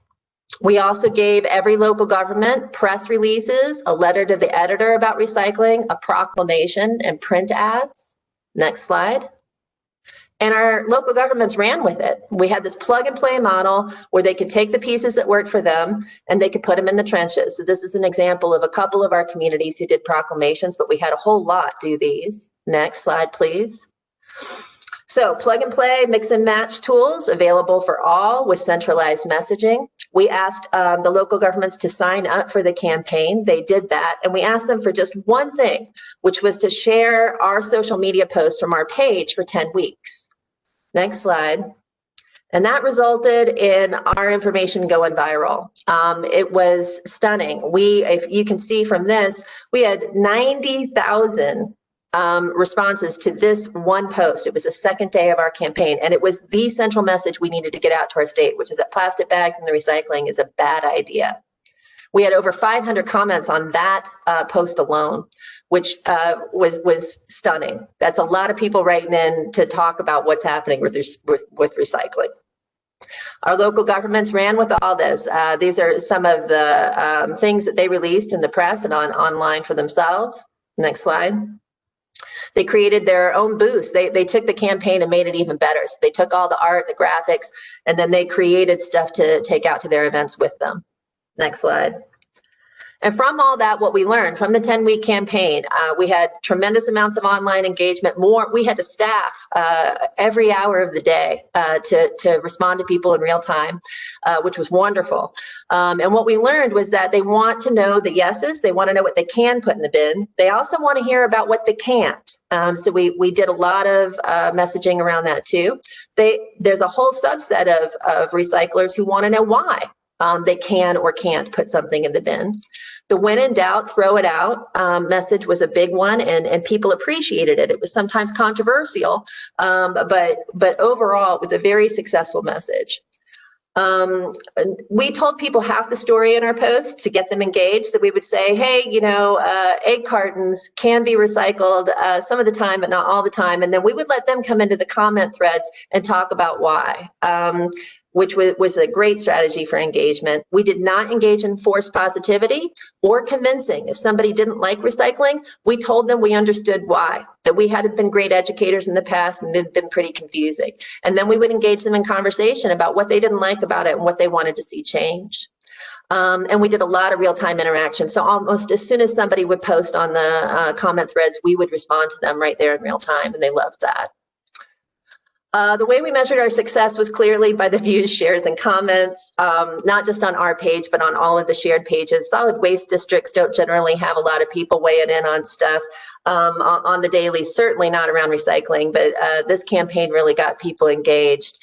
We also gave every local government press releases, a letter to the editor about recycling, a proclamation, and print ads. Next slide. And our local governments ran with it. We had this plug and play model where they could take the pieces that worked for them and they could put them in the trenches. So this is an example of a couple of our communities who did proclamations, but we had a whole lot do these. Next slide, please. So plug and play, mix and match tools available for all with centralized messaging. We asked the local governments to sign up for the campaign. They did that. And we asked them for just one thing, which was to share our social media posts from our page for 10 weeks. Next slide. And that resulted in our information going viral. It was stunning. If you can see from this, we had 90,000 responses to this one post. It was the second day of our campaign, and it was the central message we needed to get out to our state, which is that plastic bags and the recycling is a bad idea. We had over 500 comments on that post alone, which was stunning. That's a lot of people writing in to talk about what's happening with recycling. Our local governments ran with all this. These are some of the things that they released in the press and online for themselves. Next slide. They created their own booths. They took the campaign and made it even better. So they took all the art, the graphics, and then they created stuff to take out to their events with them. Next slide. And from all that, what we learned from the 10-week campaign, we had tremendous amounts of online engagement. We had to staff every hour of the day to respond to people in real time, which was wonderful. And what we learned was that they want to know the yeses. They want to know what they can put in the bin. They also want to hear about what they can't. So we did a lot of messaging around that too. There's a whole subset of recyclers who want to know why they can or can't put something in the bin. The when in doubt, throw it out message was a big one, and people appreciated it. It was sometimes controversial, but overall it was a very successful message. We told people half the story in our post to get them engaged. So we would say, hey, egg cartons can be recycled some of the time, but not all the time. And then we would let them come into the comment threads and talk about why. Which was a great strategy for engagement. We did not engage in forced positivity or convincing. If somebody didn't like recycling, we told them we understood why, that we hadn't been great educators in the past and it had been pretty confusing. And then we would engage them in conversation about what they didn't like about it and what they wanted to see change. And we did a lot of real-time interaction. So almost as soon as somebody would post on the comment threads, we would respond to them right there in real time, and they loved that. The way we measured our success was clearly by the views, shares, and comments, not just on our page, but on all of the shared pages. Solid waste districts don't generally have a lot of people weighing in on stuff on the daily, certainly not around recycling, but this campaign really got people engaged.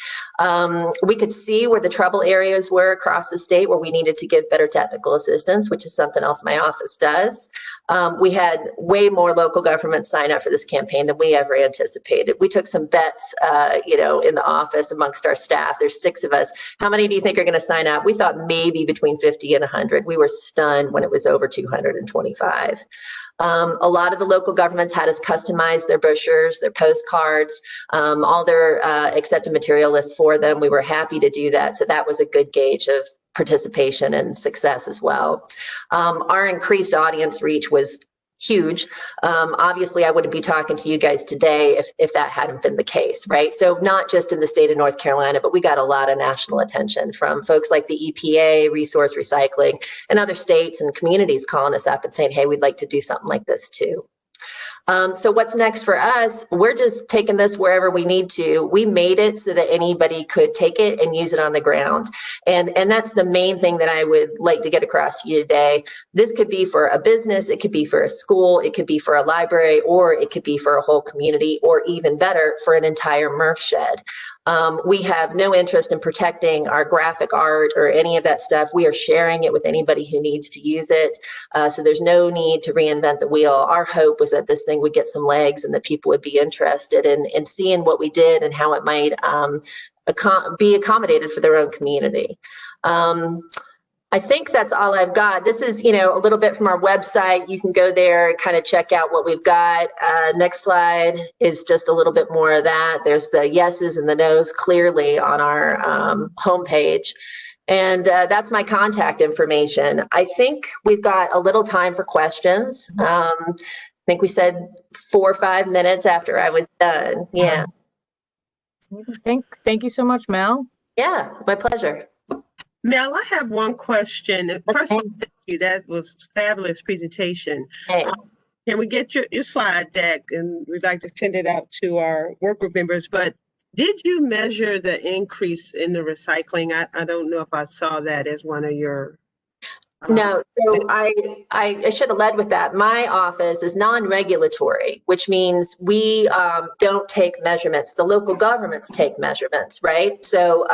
We could see where the trouble areas were across the state where we needed to give better technical assistance, which is something else my office does. We had way more local governments sign up for this campaign than we ever anticipated. We took some bets, in the office amongst our staff. There's 6 of us. How many do you think are going to sign up? We thought maybe between 50 and 100. We were stunned when it was over 225. A lot of the local governments had us customize their brochures, their postcards, all their accepted material lists for them. We were happy to do that. So that was a good gauge of participation and success as well. Our increased audience reach was huge. Obviously, I wouldn't be talking to you guys today if that hadn't been the case, right? So not just in the state of North Carolina, but we got a lot of national attention from folks like the EPA, Resource Recycling, and other states and communities calling us up and saying, hey, we'd like to do something like this too. So what's next for us? We're just taking this wherever we need to. We made it so that anybody could take it and use it on the ground. And that's the main thing that I would like to get across to you today. This could be for a business, it could be for a school, it could be for a library, or it could be for a whole community, or even better, for an entire MRF shed. We have no interest in protecting our graphic art or any of that stuff. We are sharing it with anybody who needs to use it. So there's no need to reinvent the wheel. Our hope was that this thing would get some legs and that people would be interested in seeing what we did and how it might be accommodated for their own community. I think that's all I've got. This is, a little bit from our website. You can go there and kind of check out what we've got. Next slide is just a little bit more of that. There's the yeses and the nos clearly on our homepage. And that's my contact information. I think we've got a little time for questions. I think we said 4 or 5 minutes after I was done. Yeah. Thank you so much, Mel. Yeah, my pleasure. Mel, I have one question. First of all, thank you. That was a fabulous presentation. Thanks. Can we get your slide deck? And we'd like to send it out to our work group members. But did you measure the increase in the recycling? I don't know if I saw that as one of your... No, so I should have led with that. My office is non-regulatory, which means we don't take measurements. The local governments take measurements, right? So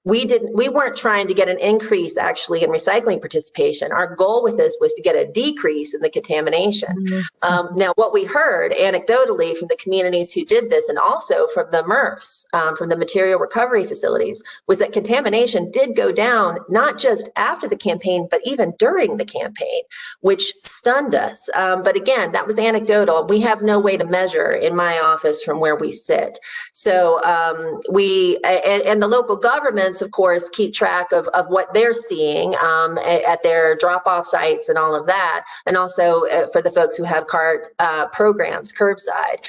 we weren't trying to get an increase actually in recycling participation. Our goal with this was to get a decrease in the contamination. Now, what we heard anecdotally from the communities who did this, and also from the MRFs, from the material recovery facilities, was that contamination did go down, not just after the campaign, but even during the campaign, which stunned us. But again, that was anecdotal. We have no way to measure in my office from where we sit. So and the local governments, of course, keep track of what they're seeing at their drop-off sites and all of that. And also for the folks who have cart programs, curbside.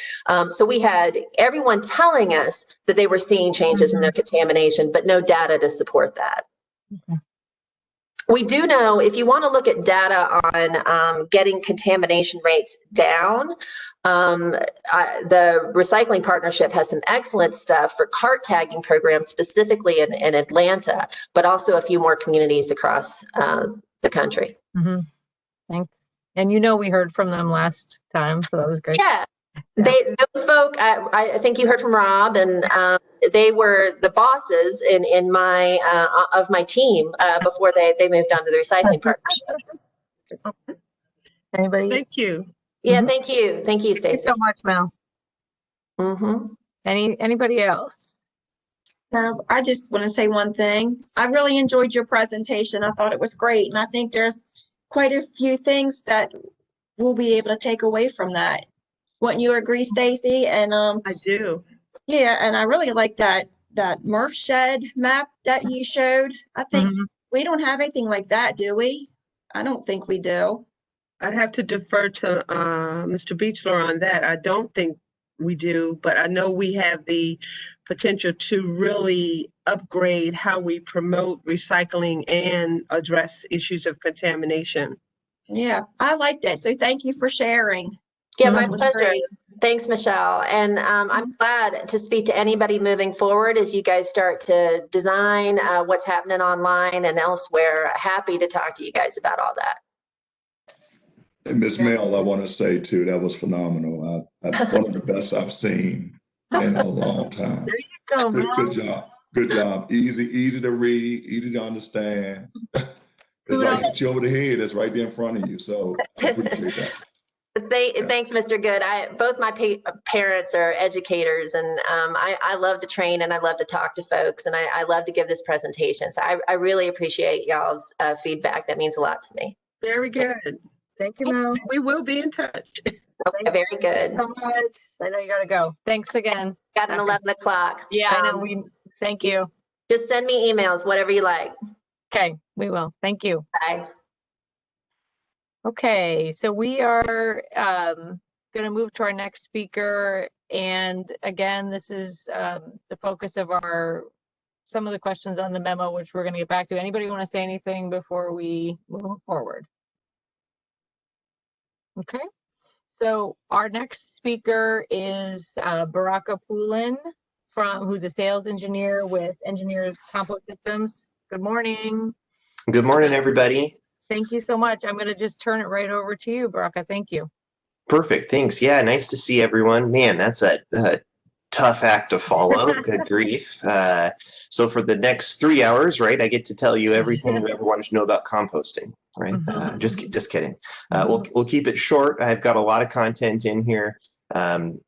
So we had everyone telling us that they were seeing changes in their contamination, but no data to support that. Okay. We do know, if you want to look at data on getting contamination rates down, the Recycling Partnership has some excellent stuff for cart tagging programs, specifically in Atlanta, but also a few more communities across the country. Thanks. And we heard from them last time, so that was great. Yeah. Those folk, I think you heard from Rob, and they were the bosses in my of my team before they moved on to the Recycling Partnership. Anybody? Thank you. Yeah, thank you, Stacey. Thanks so much, Mel. Anybody else? I just want to say one thing. I really enjoyed your presentation. I thought it was great, and I think there's quite a few things that we'll be able to take away from that. Wouldn't you agree, Stacey? And I do. Yeah, and I really like that MRF shed map that you showed. I think we don't have anything like that, do we? I don't think we do. I'd have to defer to Mr. Beechler on that. I don't think we do, but I know we have the potential to really upgrade how we promote recycling and address issues of contamination. Yeah, I like that. So thank you for sharing. Yeah, my pleasure. Thanks, Michelle. And I'm glad to speak to anybody moving forward as you guys start to design what's happening online and elsewhere. Happy to talk to you guys about all that. And Ms. Mel, I want to say too, that was phenomenal. One of the best I've seen in a long time. There you go, Mel. Good job. Good job. Easy to read, easy to understand. It's like hit you over the head. It's right there in front of you. So I appreciate that. Thanks, Mr. Good. Both my parents are educators, and I love to train and I love to talk to folks, and I love to give this presentation. So I really appreciate y'all's feedback. That means a lot to me. Very good. Thank you, Mel. We will be in touch. Okay, very good. Thank you so much. I know you got to go. Thanks again. Got an 11 o'clock. Yeah, I know. Thank you. Just send me emails, whatever you like. Okay, we will. Thank you. Bye. Okay, so we are going to move to our next speaker. And again, this is the focus of some of the questions on the memo, which we're going to get back to. Anybody want to say anything before we move forward? Okay, so our next speaker is Baraka Poulin, who's a sales engineer with Engineers Compost Systems. Good morning. Good morning, everybody. Thank you so much. I'm going to just turn it right over to you, Baraka. Thank you. Perfect. Thanks. Yeah, nice to see everyone. Man, that's a tough act to follow. Good grief. So for the next 3 hours, right, I get to tell you everything you ever wanted to know about composting, right? Just kidding. We'll keep it short. I've got a lot of content in here, and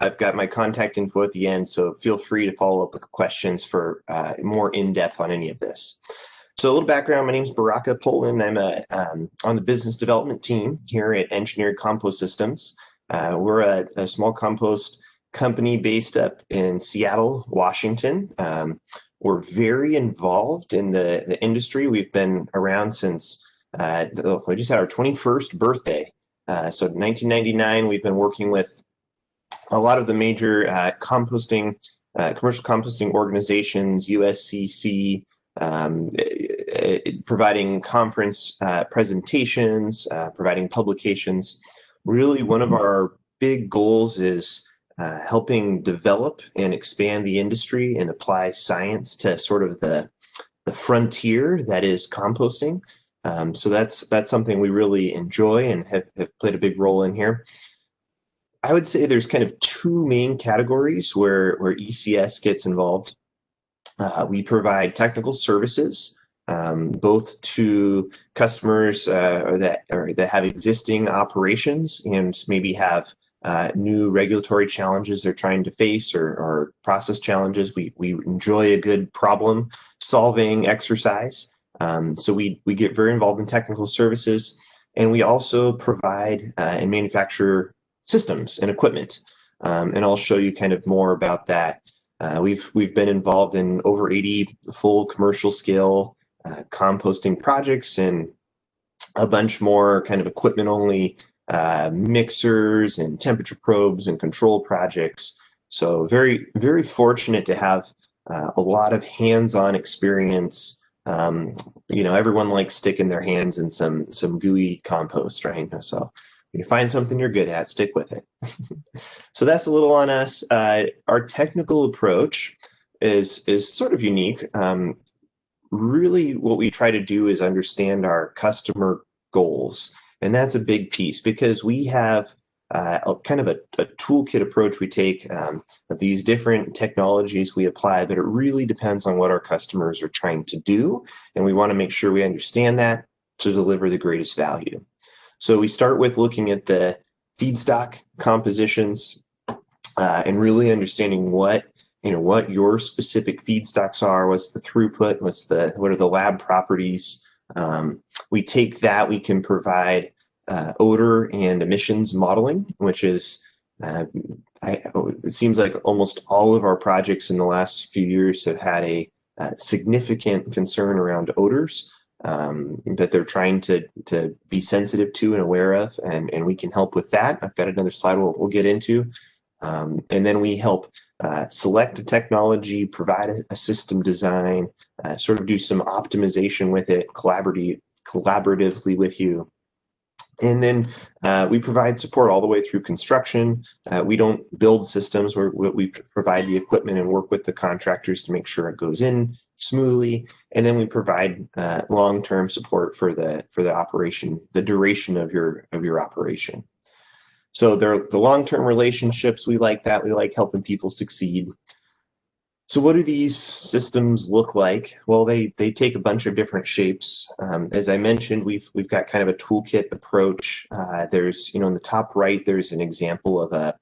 I've got my contact info at the end, so feel free to follow up with questions for more in-depth on any of this. So a little background, my name is Baraka Poulin. I'm on the business development team here at Engineered Compost Systems. We're a small compost company based up in Seattle, Washington. We're very involved in the industry. We've been around since we just had our 21st birthday. So 1999, we've been working with a lot of the major composting, commercial composting organizations, USCC, providing conference presentations, providing publications. Really, one of our big goals is helping develop and expand the industry and apply science to sort of the frontier that is composting. So that's something we really enjoy and have played a big role in here. I would say there's kind of two main categories where ECS gets involved. We provide technical services, both to customers that have existing operations and maybe have new regulatory challenges they're trying to face or process challenges. We enjoy a good problem solving exercise. So we get very involved in technical services, and we also provide and manufacture systems and equipment. And I'll show you kind of more about that. We've been involved in over 80 full commercial scale composting projects and a bunch more kind of equipment only mixers and temperature probes and control projects. So very, very fortunate to have a lot of hands-on experience. Everyone likes sticking their hands in some gooey compost, right? So when you find something you're good at, stick with it. So that's a little on us. Our technical approach is sort of unique. Really, what we try to do is understand our customer goals. And that's a big piece because we have a kind of a toolkit approach we take of these different technologies we apply, but it really depends on what our customers are trying to do. And we want to make sure we understand that to deliver the greatest value. So we start with looking at the feedstock compositions and really understanding what your specific feedstocks are, what's the throughput, what are the lab properties. We take that, we can provide odor and emissions modeling, which is, it seems like almost all of our projects in the last few years have had a significant concern around odors. That they're trying to be sensitive to and aware of, and we can help with that. I've got another slide we'll get into. And then we help select a technology, provide a system design, sort of do some optimization with it, collaboratively with you. And then we provide support all the way through construction. We don't build systems, we provide the equipment and work with the contractors to make sure it goes in smoothly. And then we provide long-term support for the operation, the duration of your operation. So the long-term relationships, we like that. We like helping people succeed. So what do these systems look like? Well, they take a bunch of different shapes. As I mentioned, we've got kind of a toolkit approach. There's, in the top right, there's an example of a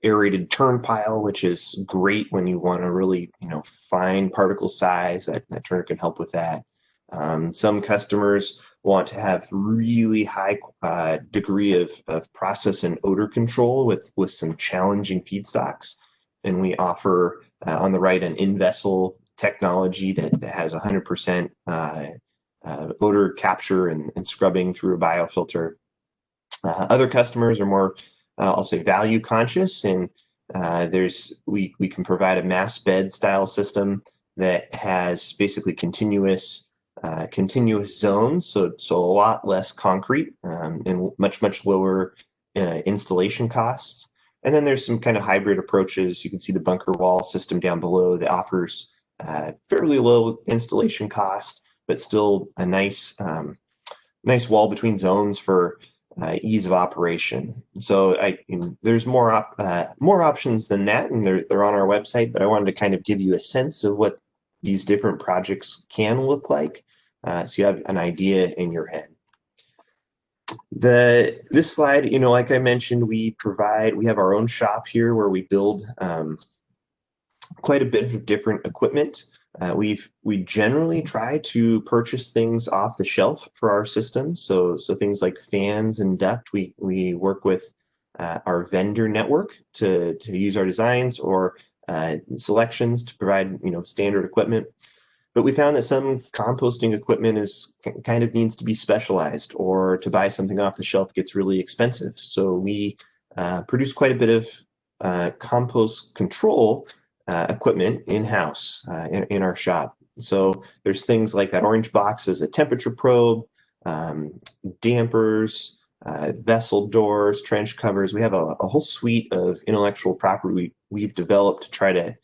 aerated turn pile, which is great when you want to really, fine particle size. That turner can help with that. Some customers want to have really high degree of process and odor control with some challenging feedstocks. And we offer on the right an in-vessel technology that has 100% odor capture and scrubbing through a biofilter. Other customers are more, I'll say, value conscious, and we can provide a mass bed style system that has basically continuous zones, so a lot less concrete and much lower installation costs. And then there's some kind of hybrid approaches. You can see the bunker wall system down below that offers fairly low installation cost, but still a nice wall between zones for ease of operation. So there's more options than that, and they're on our website. But I wanted to kind of give you a sense of what these different projects can look like, so you have an idea in your head. This slide, like I mentioned, we have our own shop here where we build quite a bit of different equipment. We generally try to purchase things off the shelf for our system. So things like fans and duct, we work with our vendor network to use our designs or selections to provide standard equipment. But we found that some composting equipment kind of needs to be specialized, or to buy something off the shelf gets really expensive. So we produce quite a bit of compost control equipment in-house in our shop. So there's things like that orange box as a temperature probe, dampers, vessel doors, trench covers. We have a whole suite of intellectual property we've developed to try to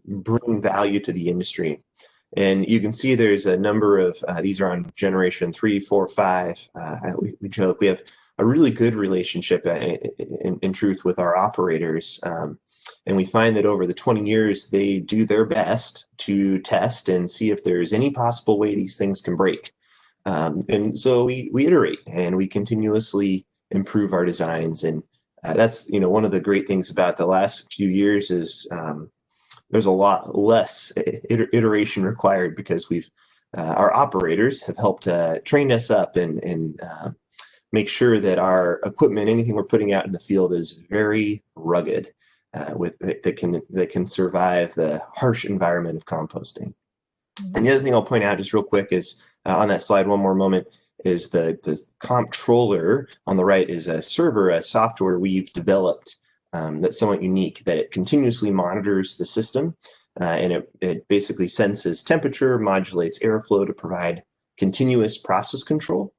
bring value to the industry. And you can see there's a number of, these are on generation 3, 4, 5. We joke, we have a really good relationship in truth with our operators. And we find that over the 20 years, they do their best to test and see if there's any possible way these things can break. And so we iterate and we continuously improve our designs. And that's, one of the great things about the last few years is there's a lot less iteration required because our operators have helped train us up and make sure that our equipment, anything we're putting out in the field, is very rugged, that can survive the harsh environment of composting. And the other thing I'll point out just real quick is on that slide, one more moment, is the comptroller on the right is a server, a software we've developed that's somewhat unique, that it continuously monitors the system, and it basically senses temperature, modulates airflow to provide continuous process control.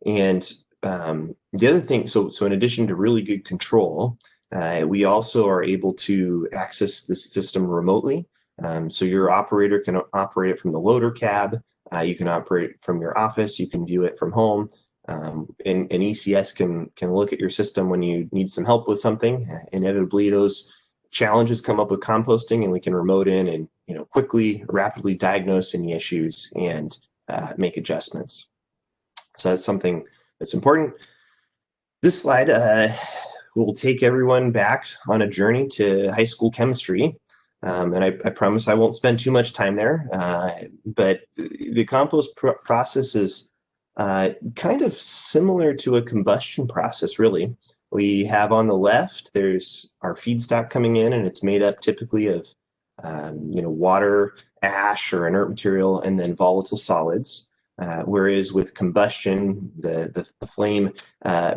And the other thing, so in addition to really good control, we also are able to access the system remotely. So your operator can operate it from the loader cab. You can operate from your office. You can view it from home. And ECS can look at your system when you need some help with something. Inevitably, those challenges come up with composting, and we can remote in and quickly, rapidly diagnose any issues and make adjustments. So that's something that's important. This slide will take everyone back on a journey to high school chemistry. And I promise I won't spend too much time there, but the compost process is kind of similar to a combustion process, really. We have on the left, there's our feedstock coming in, and it's made up typically of water, ash, or inert material, and then volatile solids. Whereas with combustion, the flame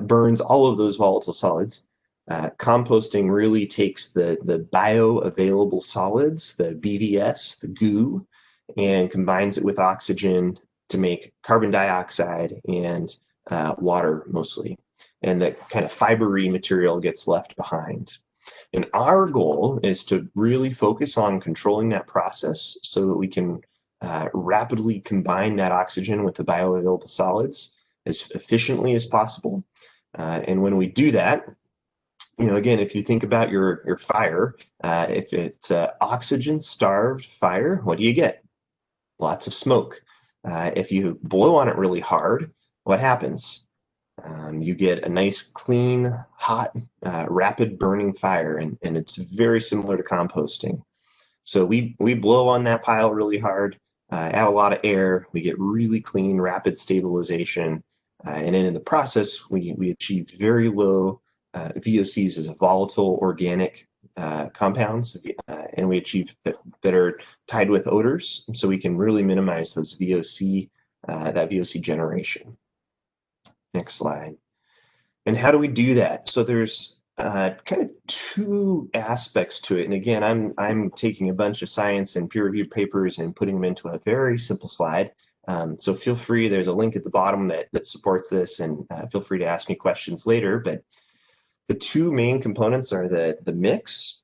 burns all of those volatile solids. Composting really takes the bioavailable solids, the BVS, the goo, and combines it with oxygen to make carbon dioxide and water mostly. And that kind of fibery material gets left behind. And our goal is to really focus on controlling that process so that we can rapidly combine that oxygen with the bioavailable solids as efficiently as possible. And when we do that, again, if you think about your fire, if it's an oxygen-starved fire, what do you get? Lots of smoke. If you blow on it really hard, what happens? You get a nice, clean, hot, rapid burning fire, and it's very similar to composting. So we blow on that pile really hard, add a lot of air, we get really clean, rapid stabilization, and then in the process, we achieve very low VOCs as volatile organic compounds, and we achieve that are tied with odors, so we can really minimize those VOC, that VOC generation. Next slide. And how do we do that? So there's kind of two aspects to it. And again, I'm taking a bunch of science and peer-reviewed papers and putting them into a very simple slide. So feel free, there's a link at the bottom that supports this, and feel free to ask me questions later. But the two main components are the mix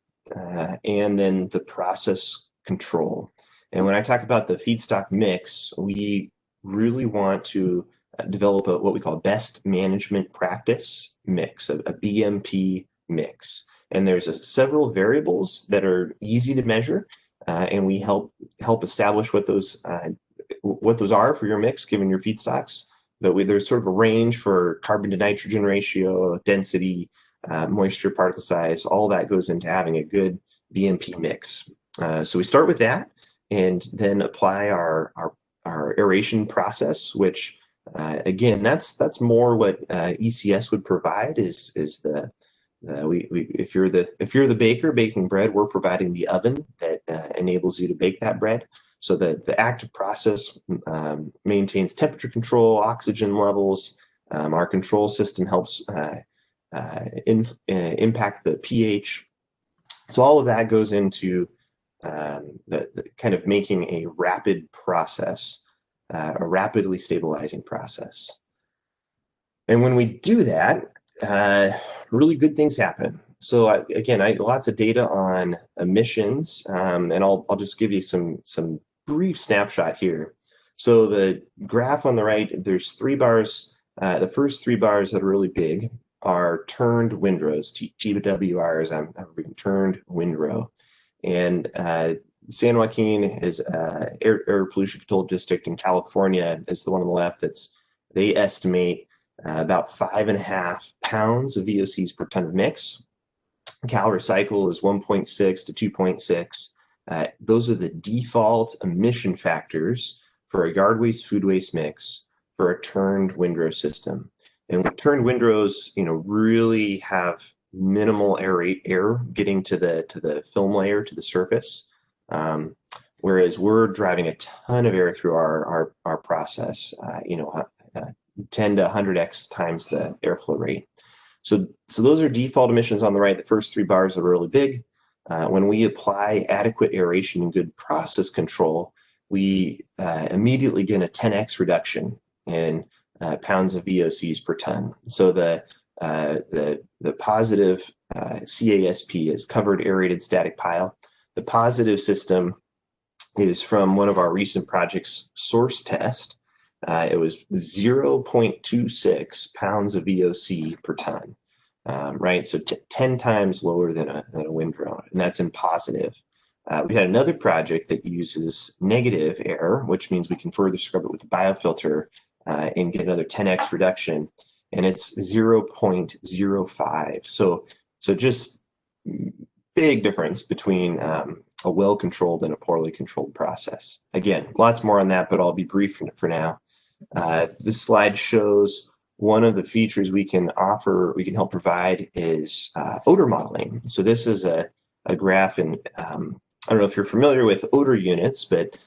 and then the process control. And when I talk about the feedstock mix, we really want to develop what we call best management practice mix, a BMP mix. And there's several variables that are easy to measure, and we help establish what those are for your mix, given your feedstocks. There's sort of a range for carbon to nitrogen ratio, density, moisture, particle size. All that goes into having a good BMP mix. So we start with that, and then apply our aeration process, which again, that's more what ECS would provide. Is if you're the baker baking bread, we're providing the oven that enables you to bake that bread. So the active process maintains temperature control, oxygen levels. Our control system helps impact the pH. So all of that goes into the kind of making a rapid process, a rapidly stabilizing process. And when we do that, really good things happen. So again, lots of data on emissions, and I'll just give you some brief snapshot here. So the graph on the right, there's 3 bars. The first 3 bars that are really big are turned windrows, TWRs, I'm reading turned windrow. And San Joaquin is air pollution control district in California is the one on the left. They estimate about 5.5 pounds of VOCs per ton of mix. Cal Recycle is 1.6 to 2.6. Those are the default emission factors for a yard waste food waste mix for a turned windrow system. And turned windrows, really have minimal air getting to the film layer, to the surface. Whereas we're driving a ton of air through our process, 10 to 100x times the airflow rate. So those are default emissions on the right. The first 3 bars are really big. When we apply adequate aeration and good process control, we immediately get a 10x reduction in pounds of VOCs per ton. So the positive CASP is covered aerated static pile. The positive system is from one of our recent projects, source test. It was 0.26 pounds of VOC per ton, right? So 10 times lower than a windrow, and that's in positive. We had another project that uses negative air, which means we can further scrub it with a biofilter and get another 10x reduction, and it's 0.05. So just big difference between a well-controlled and a poorly controlled process. Again, lots more on that, but I'll be brief for now. This slide shows one of the features we can help provide is odor modeling. So this is a graph, and I don't know if you're familiar with odor units, but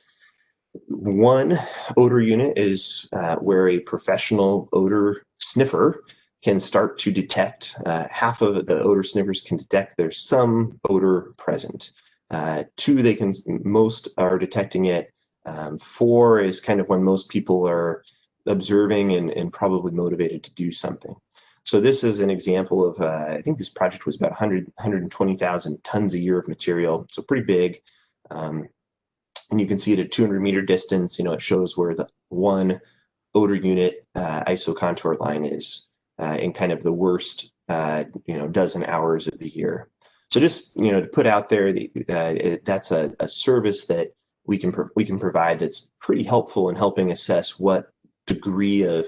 one odor unit is where a professional odor sniffer can start to detect, half of the odor sniffers can detect there's some odor present. 2, most are detecting it. 4 is kind of when most people are observing and probably motivated to do something. So this is an example of, I think this project was about 120,000 tons a year of material, so pretty big. And you can see at a 200-meter distance, it shows where the one odor unit ISO contour line is in kind of the worst, dozen hours of the year. So just, to put out there, that's a service that we can provide that's pretty helpful in helping assess what degree of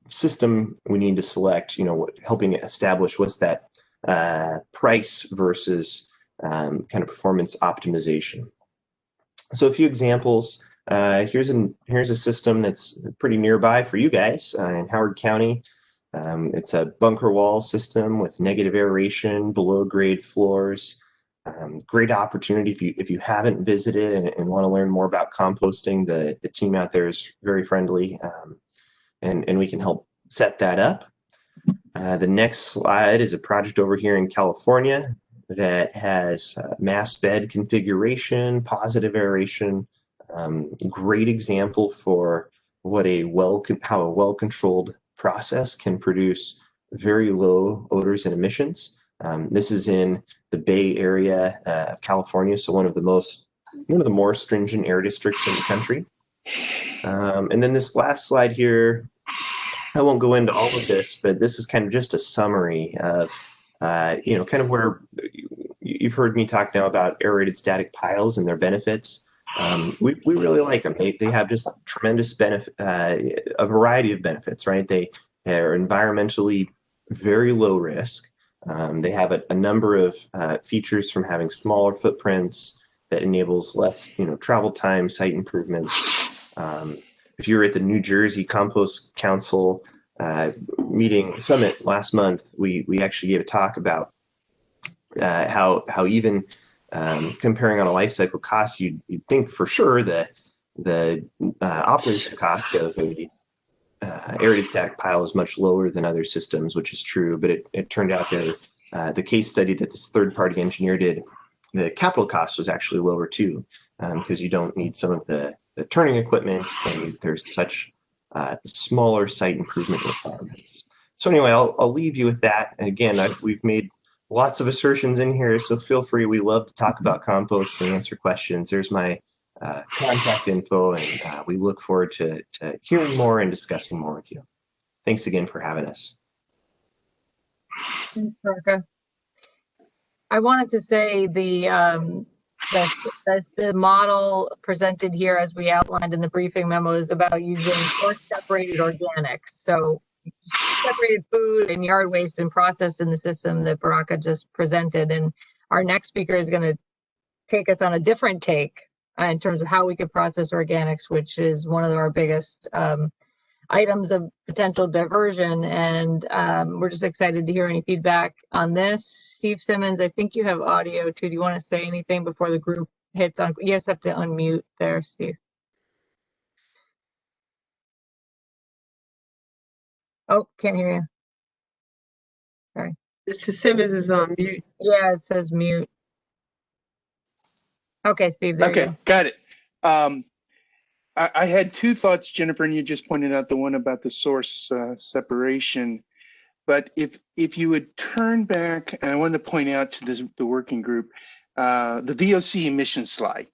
system we need to select, helping establish what's that price versus kind of performance optimization. So a few examples. Here's a system that's pretty nearby for you guys in Howard County. It's a bunker wall system with negative aeration, below grade floors. Great opportunity if you haven't visited and want to learn more about composting. The team out there is very friendly, and we can help set that up. The next slide is a project over here in California that has mass bed configuration, positive aeration. Great example for what how a well-controlled process can produce very low odors and emissions. This is in the Bay Area of California, so one of the more stringent air districts in the country. And then this last slide here, I won't go into all of this, but this is kind of just a summary of kind of where you've heard me talk now about aerated static piles and their benefits. We really like them. They have just tremendous benefit, a variety of benefits, right? They are environmentally very low risk. They have a number of features, from having smaller footprints that enables less, travel time, site improvements. If you were at the New Jersey Compost Council summit last month, we actually gave a talk about how even comparing on a life cycle cost, you'd think for sure that the operating cost of a aerated static pile is much lower than other systems, which is true, but it turned out that the case study that this third-party engineer did, the capital cost was actually lower too, because you don't need some of the turning equipment, and there's such smaller site improvement requirements. So anyway, I'll leave you with that. And again, we've made lots of assertions in here, so feel free. We love to talk about compost and answer questions. There's my contact info, and we look forward to hearing more and discussing more with you. Thanks again for having us. Thanks, Rebecca. I wanted to say the model presented here, as we outlined in the briefing memo, is about using source-separated organics. So separated food and yard waste and processed in the system that Baraka just presented. And our next speaker is going to take us on a different take in terms of how we could process organics, which is one of our biggest items of potential diversion. And we're just excited to hear any feedback on this. Steve Simmons, I think you have audio too. Do you want to say anything before the group hits on? You just have to unmute there, Steve. Oh, can't hear you. Sorry. Mr. Simmons is on mute. Yeah, it says mute. Okay, Steve, there you go. Got it. I had two thoughts, Jennifer, and you just pointed out the one about the source separation. But if you would turn back, and I wanted to point out to the working group, the VOC emission slide.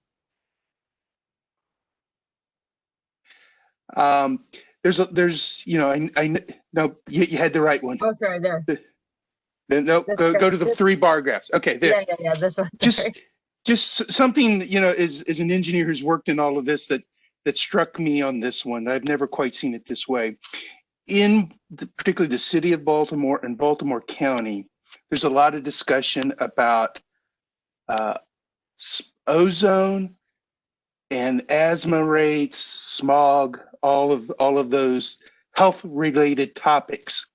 There's you you had the right one. Oh, sorry, there. No, go to the 3 bar graphs. Okay, there. Yeah, this one. Just something, as an engineer who's worked in all of this that struck me on this one. I've never quite seen it this way. Particularly the city of Baltimore and Baltimore County, there's a lot of discussion about ozone and asthma rates, smog, all of those health-related topics.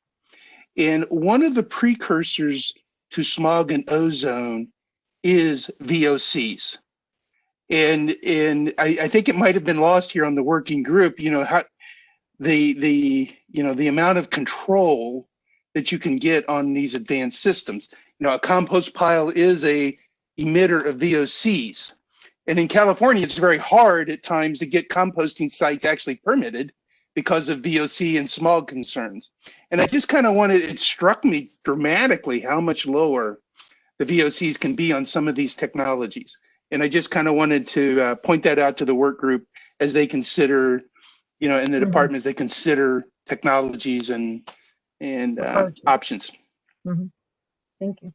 And one of the precursors to smog and ozone is VOCs. And I think it might have been lost here on the working group, how the amount of control that you can get on these advanced systems. A compost pile is a emitter of VOCs. And in California, it's very hard at times to get composting sites actually permitted because of VOC and smog concerns. And I just kind of it struck me dramatically how much lower the VOCs can be on some of these technologies. And I just kind of wanted to point that out to the work group as they consider, in the department, as they consider technologies and options. Mm-hmm. Thank you.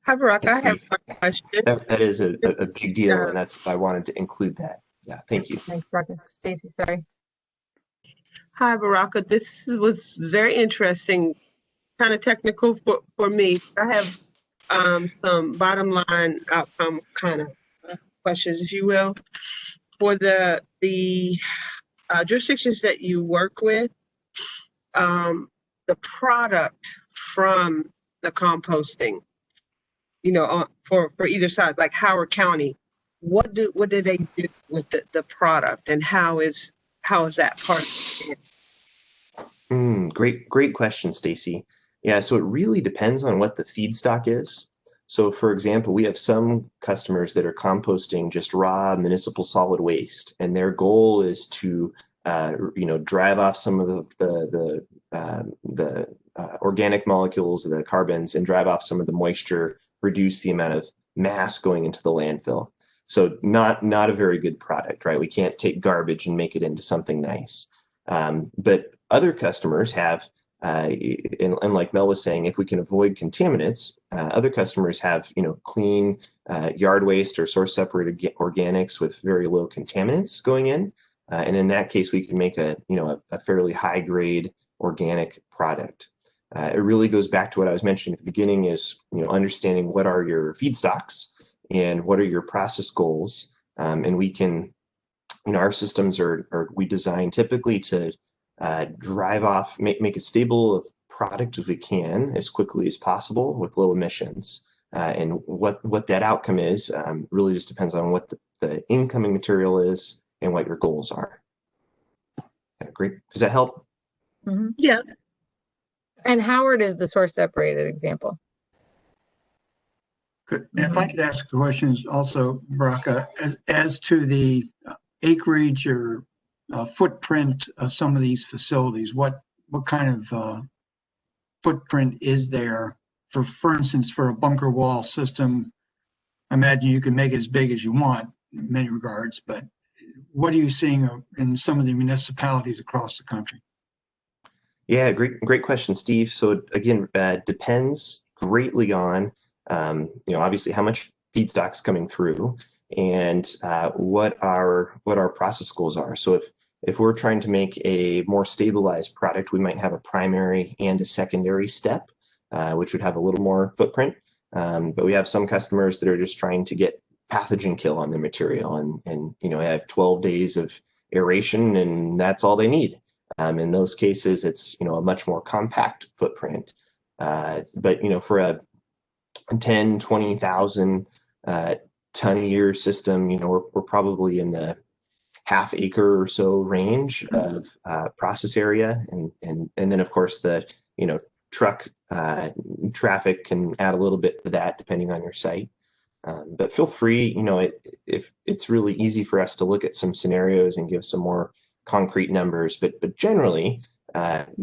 Hi, Baraka. I have a question. That is a big deal, and that's why I wanted to include that. Yeah, thank you. Thanks, Baraka. Stacy, sorry. Hi, Baraka. This was very interesting, kind of technical for me. I have some bottom line outcome kind of questions, if you will. For the jurisdictions that you work with, the product from the composting, for either side, like Howard County, what do they do with the product, and how is that part of it? Great question, Stacy. Yeah, so it really depends on what the feedstock is. So, for example, we have some customers that are composting just raw municipal solid waste, and their goal is to, drive off some of the organic molecules, the carbons, and drive off some of the moisture, reduce the amount of mass going into the landfill. So, not a very good product, right? We can't take garbage and make it into something nice. But other customers have, and like Mel was saying, if we can avoid contaminants, other customers have, clean yard waste or source separated organics with very low contaminants going in. And in that case, we can make a fairly high grade organic product. It really goes back to what I was mentioning at the beginning is, understanding what are your feedstocks and what are your process goals. And we can, our systems are we design typically to drive off, make as stable of product as we can as quickly as possible with low emissions. And what that outcome is really just depends on what the incoming material is and what your goals are. Yeah, great. Does that help? Mm-hmm. Yeah. And Howard is the source separated example. Good. And if I could ask questions also, Baraka, as to the acreage or footprint of some of these facilities, what kind of footprint is there for instance, for a bunker wall system I imagine you can make it as big as you want in many regards, but what are you seeing in some of the municipalities across the country? Yeah, great question, Steve. So again, depends greatly on, obviously how much feedstock's coming through and what our process goals are. So if we're trying to make a more stabilized product, we might have a primary and a secondary step, which would have a little more footprint. But we have some customers that are just trying to get pathogen kill on the material and have 12 days of aeration and that's all they need. In those cases, it's a much more compact footprint. But for a 10, 20,000 ton a year system, we're probably in the half acre or so range of process area, and then of course the truck traffic can add a little bit to that depending on your site. But feel free, if it's really easy for us to look at some scenarios and give some more concrete numbers, but generally,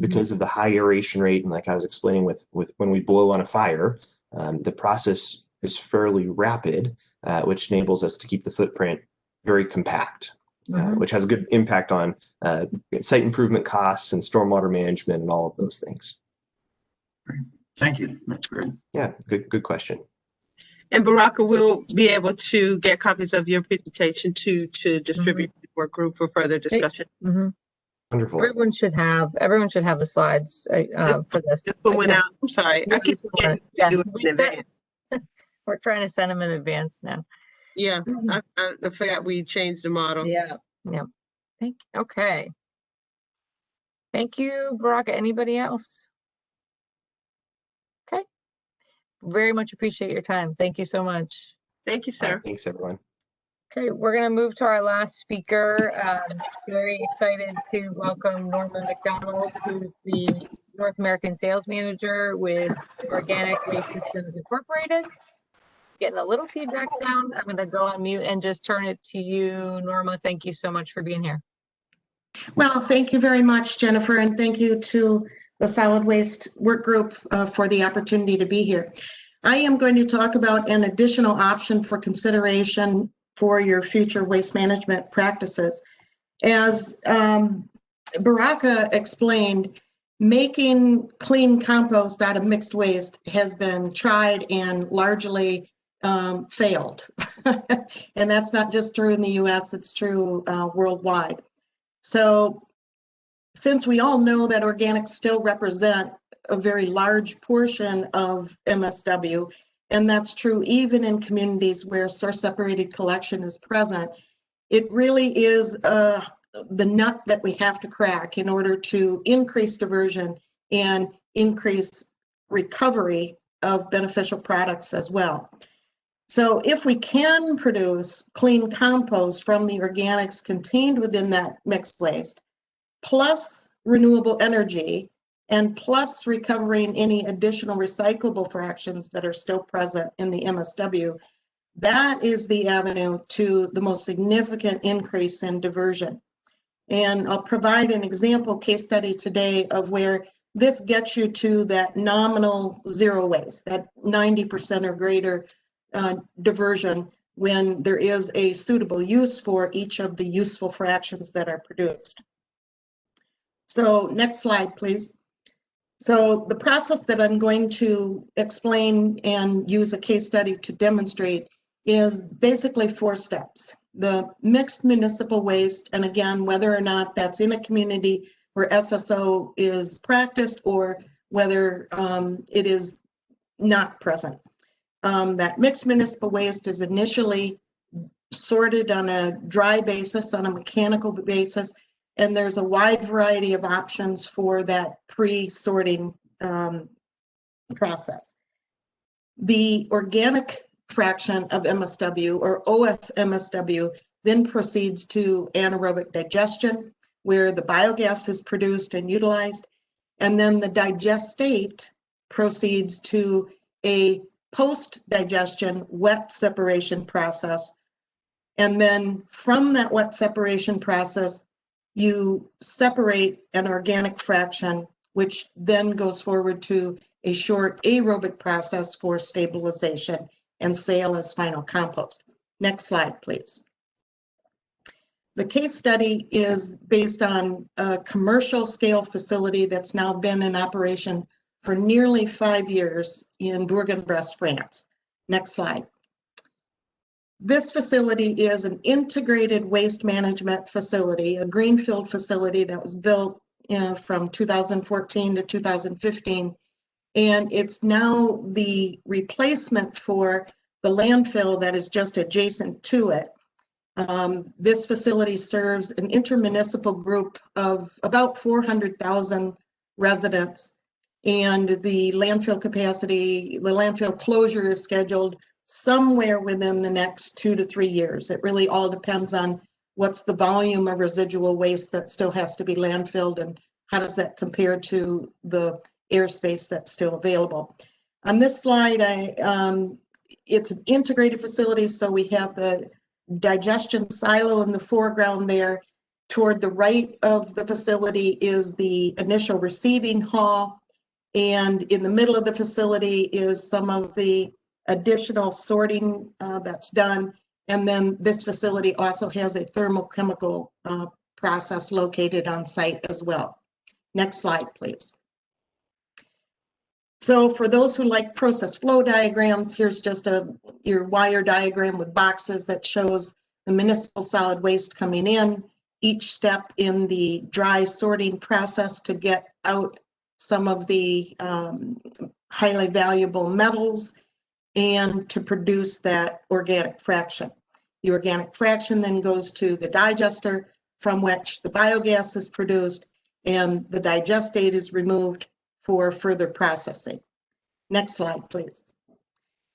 because of the high aeration rate, and like I was explaining with when we blow on a fire, the process is fairly rapid, which enables us to keep the footprint very compact, which has a good impact on site improvement costs and stormwater management and all of those things. Great. Thank you. That's great. Yeah, good question. And Baraka will be able to get copies of your presentation to distribute to the work group for further discussion. Wonderful. Everyone should have the slides for this. This one went out. I'm sorry. I keep forgetting to do it in advance. We're trying to send them in advance now. Yeah, I forgot we changed the model. Yeah. Okay. Thank you, Baraka. Anybody else? Okay. Very much appreciate your time. Thank you so much. Thank you, sir. Thanks, everyone. Okay, we're going to move to our last speaker. Very excited to welcome Norma McDonald, who's the North American Sales Manager with Organic Waste Systems Incorporated. Getting a little feedback sound. I'm going to go on mute and just turn it to you, Norma. Thank you so much for being here. Well, thank you very much, Jennifer, and thank you to the Solid Waste Work Group for the opportunity to be here. I am going to talk about an additional option for consideration for your future waste management practices. As Baraka explained, making clean compost out of mixed waste has been tried and largely failed. And that's not just true in the US, it's true worldwide. So since we all know that organics still represent a very large portion of MSW, and that's true even in communities where source separated collection is present, it really is the nut that we have to crack in order to increase diversion and increase recovery of beneficial products as well. So if we can produce clean compost from the organics contained within that mixed waste, plus renewable energy, and plus recovering any additional recyclable fractions that are still present in the MSW, that is the avenue to the most significant increase in diversion. And I'll provide an example case study today of where this gets you to that nominal zero waste, that 90% or greater diversion when there is a suitable use for each of the useful fractions that are produced. So next slide, please. So the process that I'm going to explain and use a case study to demonstrate is basically 4 steps. The mixed municipal waste, and again, whether or not that's in a community where SSO is practiced or whether it is not present. That mixed municipal waste is initially sorted on a dry basis, on a mechanical basis, and there's a wide variety of options for that pre-sorting process. The organic fraction of MSW, or OF-MSW, then proceeds to anaerobic digestion, where the biogas is produced and utilized, and then the digestate proceeds to a post-digestion wet separation process. And then from that wet separation process, you separate an organic fraction, which then goes forward to a short aerobic process for stabilization and sale as final compost. Next slide, please. The case study is based on a commercial scale facility that's now been in operation for nearly 5 years in Bourg-en-Bresse, France. Next slide. This facility is an integrated waste management facility, a greenfield facility that was built from 2014 to 2015. And it's now the replacement for the landfill that is just adjacent to it. This facility serves an intermunicipal group of about 400,000 residents, and the landfill capacity, the landfill closure is scheduled somewhere within the next 2 to 3 years. It really all depends on what's the volume of residual waste that still has to be landfilled and how does that compare to the airspace that's still available. On this slide, it's an integrated facility, so we have the digestion silo in the foreground there. Toward the right of the facility is the initial receiving hall, and in the middle of the facility is some of the additional sorting that's done. And then this facility also has a thermochemical process located on site as well. Next slide, please. So for those who like process flow diagrams, here's just your wire diagram with boxes that shows the municipal solid waste coming in, each step in the dry sorting process to get out some of the highly valuable metals and to produce that organic fraction. The organic fraction then goes to the digester from which the biogas is produced, and the digestate is removed for further processing. Next slide, please.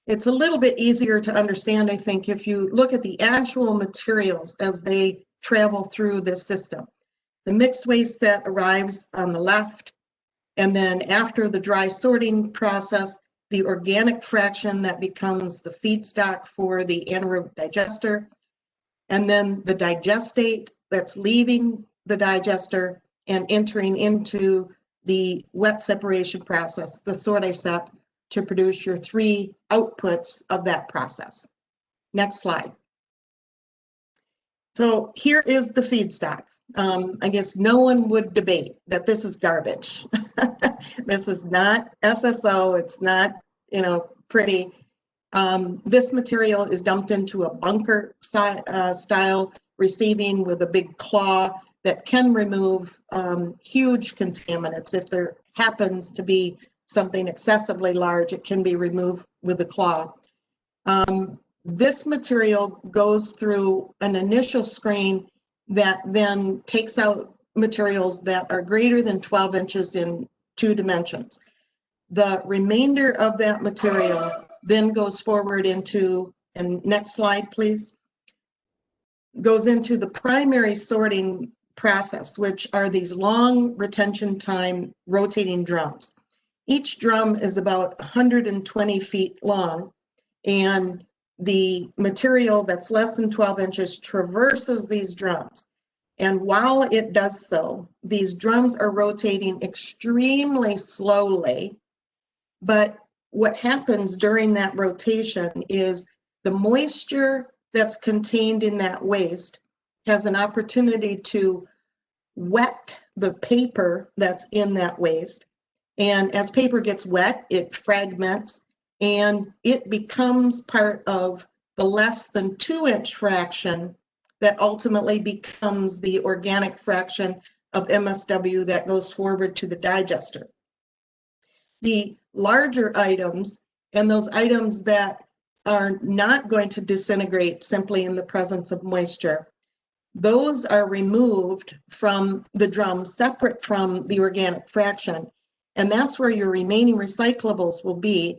It's a little bit easier to understand, I think, if you look at the actual materials as they travel through this system. The mixed waste that arrives on the left, and then after the dry sorting process, the organic fraction that becomes the feedstock for the anaerobic digester, and then the digestate that's leaving the digester and entering into the wet separation process, the sort-I-sep, to produce your 3 outputs of that process. Next slide. So here is the feedstock. I guess no one would debate that this is garbage. This is not SSO. It's not, pretty. This material is dumped into a bunker style receiving with a big claw that can remove huge contaminants. If there happens to be something excessively large, it can be removed with a claw. This material goes through an initial screen that then takes out materials that are greater than 12 inches in 2 dimensions. The remainder of that material then goes forward into, and next slide, please, goes into the primary sorting process, which are these long retention time rotating drums. Each drum is about 120 feet long, and the material that's less than 12 inches traverses these drums. And while it does so, these drums are rotating extremely slowly. But what happens during that rotation is the moisture that's contained in that waste has an opportunity to wet the paper that's in that waste. And as paper gets wet, it fragments and it becomes part of the less than 2-inch fraction that ultimately becomes the organic fraction of MSW that goes forward to the digester. The larger items, and those items that are not going to disintegrate simply in the presence of moisture, those are removed from the drum separate from the organic fraction. And that's where your remaining recyclables will be.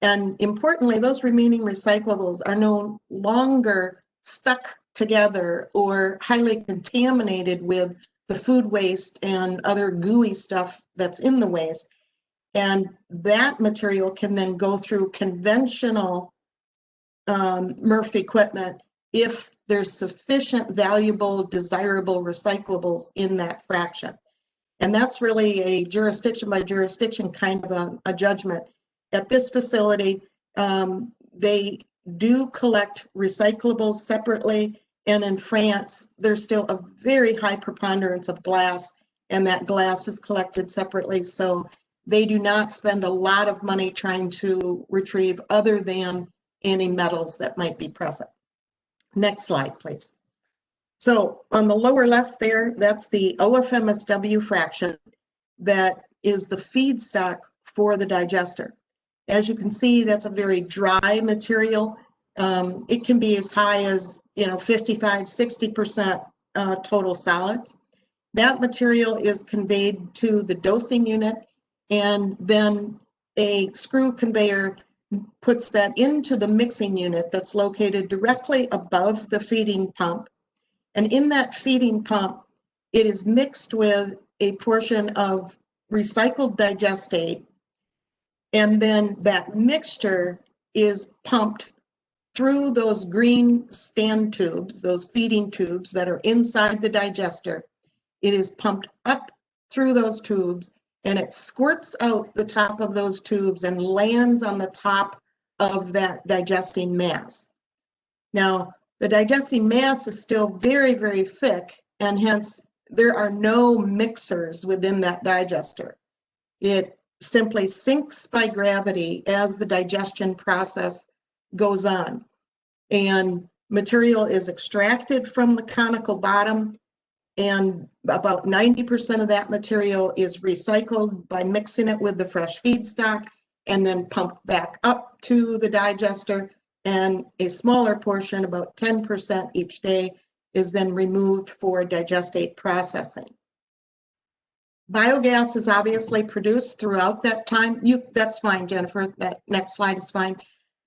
And importantly, those remaining recyclables are no longer stuck together or highly contaminated with the food waste and other gooey stuff that's in the waste. And that material can then go through conventional MRF equipment if there's sufficient valuable, desirable recyclables in that fraction. And that's really a jurisdiction by jurisdiction kind of a judgment. At this facility, They do collect recyclables separately. And in France, there's still a very high preponderance of glass, and that glass is collected separately. So they do not spend a lot of money trying to retrieve other than any metals that might be present. Next slide, please. So on the lower left there, that's the OFMSW fraction that is the feedstock for the digester. As you can see, that's a very dry material. It can be as high as 55, 60% total solids. That material is conveyed to the dosing unit, and then a screw conveyor puts that into the mixing unit that's located directly above the feeding pump. And in that feeding pump, it is mixed with a portion of recycled digestate, and then that mixture is pumped through those green stand tubes, those feeding tubes that are inside the digester. It is pumped up through those tubes, and it squirts out the top of those tubes and lands on the top of that digesting mass. Now, the digesting mass is still very, very thick, and hence there are no mixers within that digester. It simply sinks by gravity as the digestion process goes on. And material is extracted from the conical bottom, and about 90% of that material is recycled by mixing it with the fresh feedstock and then pumped back up to the digester. And a smaller portion, about 10% each day, is then removed for digestate processing. Biogas is obviously produced throughout that time. That's fine, Jennifer. That next slide is fine.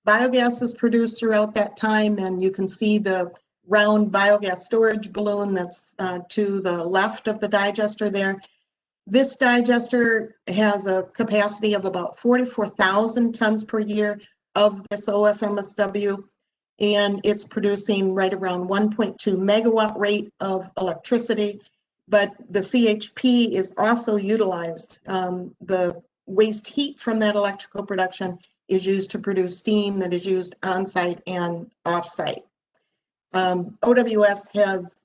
Biogas is produced throughout that time, and you can see the round biogas storage balloon that's to the left of the digester there. This digester has a capacity of about 44,000 tons per year of this OFMSW, and it's producing right around 1.2 megawatt rate of electricity. But the CHP is also utilized. The waste heat from that electrical production is used to produce steam that is used on-site and off-site. OWS has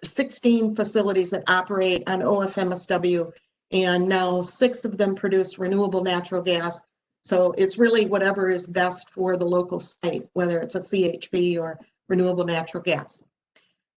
16 facilities that operate on OFMSW, and now 6 of them produce renewable natural gas. So it's really whatever is best for the local site, whether it's a CHP or renewable natural gas.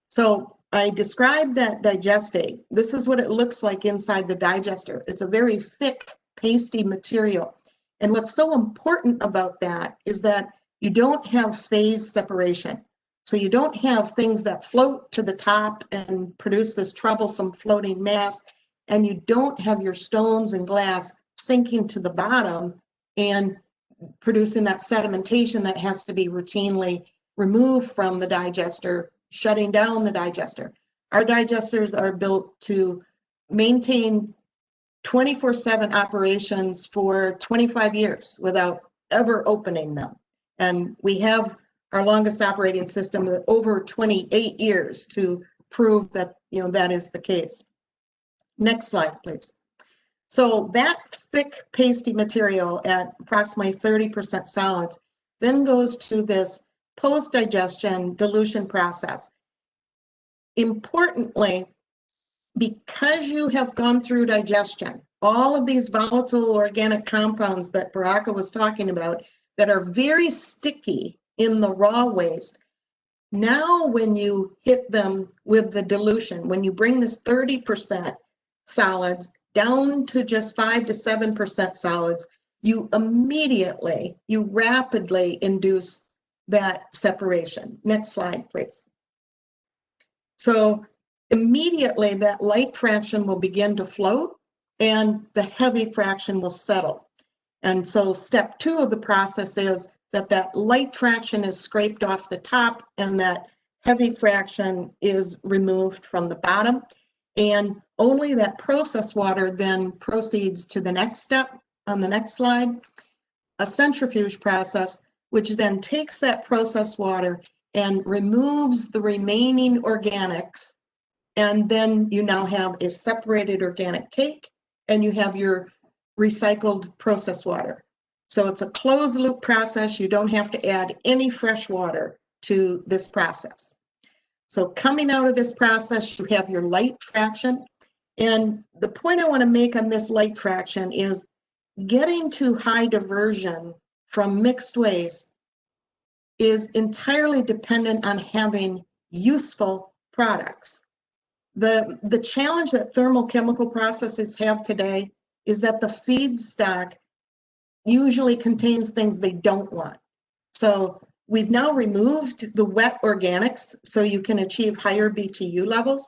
So I described that digestate. This is what it looks like inside the digester. It's a very thick, pasty material. And what's so important about that is that you don't have phase separation. So you don't have things that float to the top and produce this troublesome floating mass, and you don't have your stones and glass sinking to the bottom and producing that sedimentation that has to be routinely removed from the digester, shutting down the digester. Our digesters are built to maintain 24/7 operations for 25 years without ever opening them. And we have our longest operating system at over 28 years to prove that that is the case. Next slide, please. So that thick, pasty material at approximately 30% solids then goes to this post-digestion dilution process. Importantly, because you have gone through digestion, all of these volatile organic compounds that Baraka was talking about that are very sticky in the raw waste, now when you hit them with the dilution, when you bring this 30% solids down to just 5 to 7% solids, you rapidly induce that separation. Next slide, please. So immediately that light fraction will begin to float and the heavy fraction will settle. And so step 2 of the process is that light fraction is scraped off the top and that heavy fraction is removed from the bottom. And only that process water then proceeds to the next step on the next slide, a centrifuge process, which then takes that process water and removes the remaining organics. And then you now have a separated organic cake and you have your recycled process water. So it's a closed loop process. You don't have to add any fresh water to this process. So coming out of this process, you have your light fraction. And the point I want to make on this light fraction is getting to high diversion from mixed waste is entirely dependent on having useful products. The challenge that thermochemical processes have today is that the feedstock usually contains things they don't want. So we've now removed the wet organics so you can achieve higher BTU levels.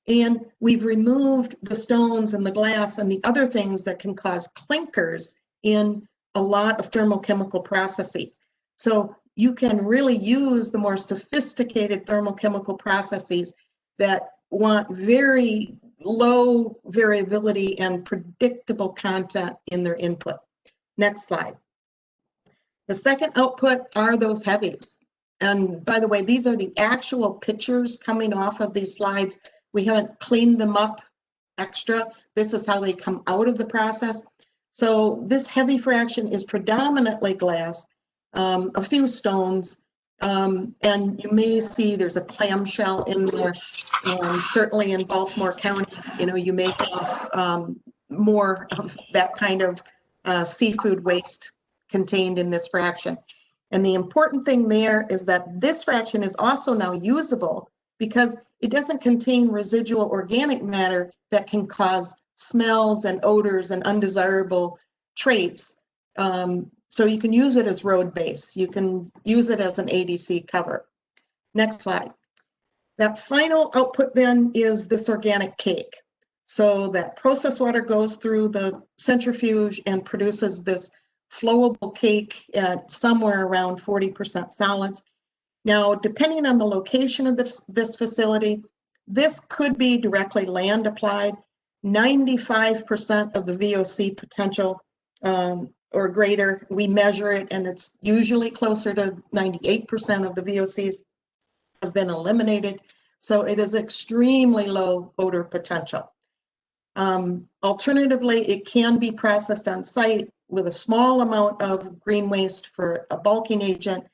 And we've removed the stones and the glass and the other things that can cause clinkers in a lot of thermochemical processes. So you can really use the more sophisticated thermochemical processes that want very low variability and predictable content in their input. Next slide. The second output are those heavies. And by the way, these are the actual pictures coming off of these slides. We haven't cleaned them up extra. This is how they come out of the process. So this heavy fraction is predominantly glass, a few stones, and you may see there's a clamshell in there. Certainly in Baltimore County, you may have more of that kind of seafood waste contained in this fraction. And the important thing there is that this fraction is also now usable because it doesn't contain residual organic matter that can cause smells and odors and undesirable traits. So you can use it as road base. You can use it as an ADC cover. Next slide. That final output then is this organic cake. So that process water goes through the centrifuge and produces this flowable cake at somewhere around 40% solids. Now, depending on the location of this facility, this could be directly land applied. 95% of the VOC potential or greater, we measure it, and it's usually closer to 98% of the VOCs have been eliminated. So it is extremely low odor potential. Alternatively, it can be processed on site with a small amount of green waste for a bulking agent.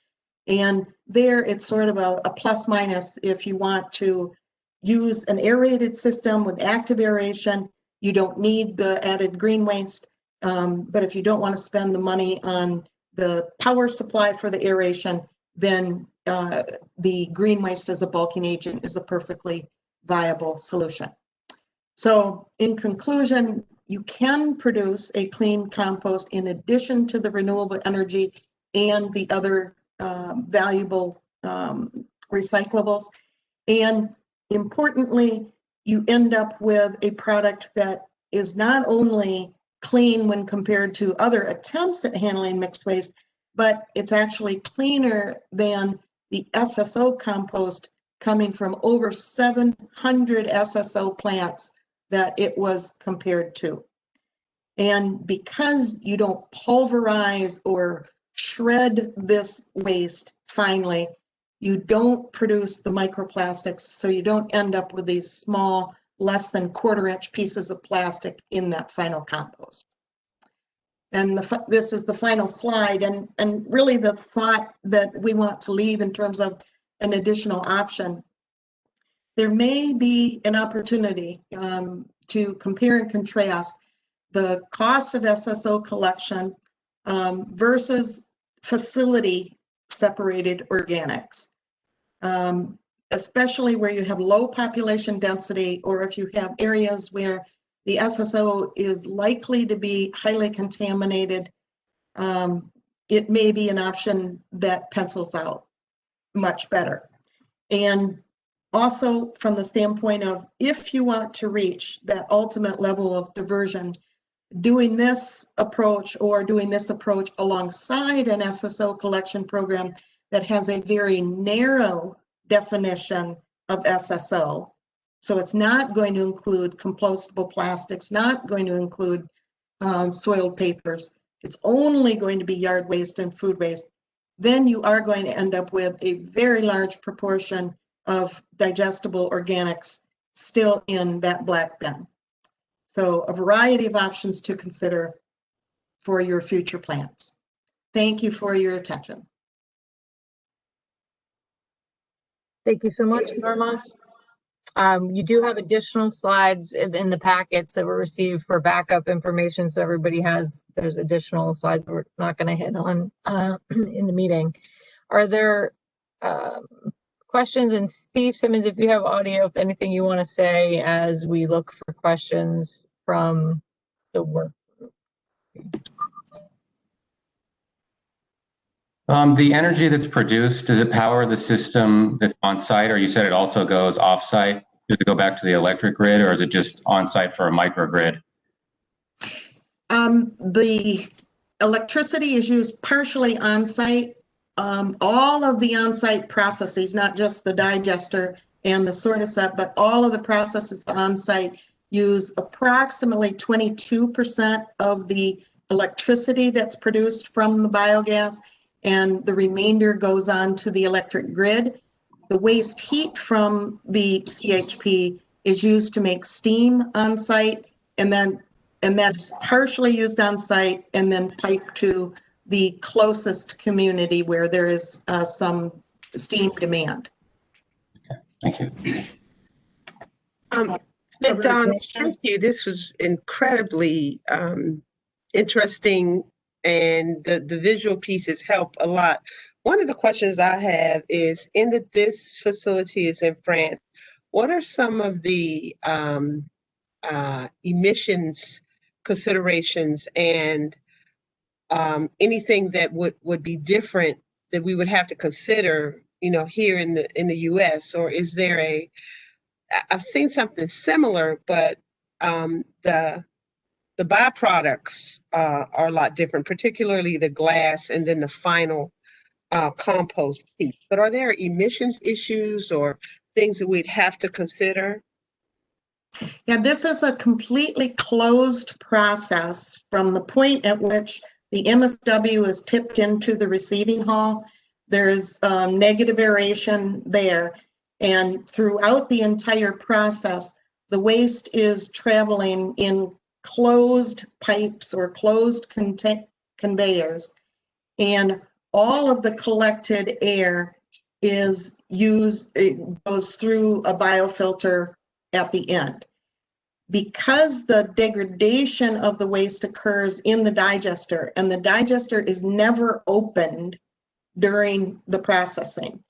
And there it's sort of a plus minus. If you want to use an aerated system with active aeration, you don't need the added green waste. But if you don't want to spend the money on the power supply for the aeration, then the green waste as a bulking agent is a perfectly viable solution. So in conclusion, you can produce a clean compost in addition to the renewable energy and the other valuable recyclables. And importantly, you end up with a product that is not only clean when compared to other attempts at handling mixed waste, but it's actually cleaner than the SSO compost coming from over 700 SSO plants that it was compared to. And because you don't pulverize or shred this waste finely, you don't produce the microplastics, so you don't end up with these small, less than quarter-inch pieces of plastic in that final compost. And this is the final slide, and really the thought that we want to leave in terms of an additional option. There may be an opportunity to compare and contrast the cost of SSO collection versus facility separated organics, especially where you have low population density, or if you have areas where the SSO is likely to be highly contaminated, it may be an option that pencils out much better. And also from the standpoint of, if you want to reach that ultimate level of diversion, doing this approach or doing this approach alongside an SSO collection program that has a very narrow definition of SSO. So it's not going to include compostable plastics, not going to include soiled papers. It's only going to be yard waste and food waste. Then you are going to end up with a very large proportion of digestible organics still in that black bin. So a variety of options to consider for your future plans. Thank you for your attention. Thank you so much, Norma. You do have additional slides in the packets that were received for backup information, so everybody has, there's additional slides we're not going to hit on in the meeting. Are there questions? And Steve Simmons, if you have audio, if anything you want to say as we look for questions from the work. The energy that's produced, does it power the system that's on site, or you said it also goes off site? Does it go back to the electric grid, or is it just on site for a microgrid? The electricity is used partially on site. All of the on-site processes, not just the digester and the sorter-set, but all of the processes on site use approximately 22% of the electricity that's produced from the biogas, and the remainder goes on to the electric grid. The waste heat from the CHP is used to make steam on site, and that's partially used on site and then piped to the closest community where there is some steam demand. Thank you. Don, thank you. This was incredibly interesting, and the visual pieces help a lot. One of the questions I have is, in that this facility is in France, what are some of the emissions considerations and anything that would be different that we would have to consider, you know, here in the U.S., or is there I've seen something similar, but the byproducts are a lot different, particularly the glass and then the final compost piece. But are there emissions issues or things that we'd have to consider? Yeah, this is a completely closed process from the point at which the MSW is tipped into the receiving hall. There's negative aeration there. And throughout the entire process, the waste is traveling in closed pipes or closed conveyors. And all of the collected air is used, it goes through a biofilter at the end. Because the degradation of the waste occurs in the digester, and the digester is never opened during the processing,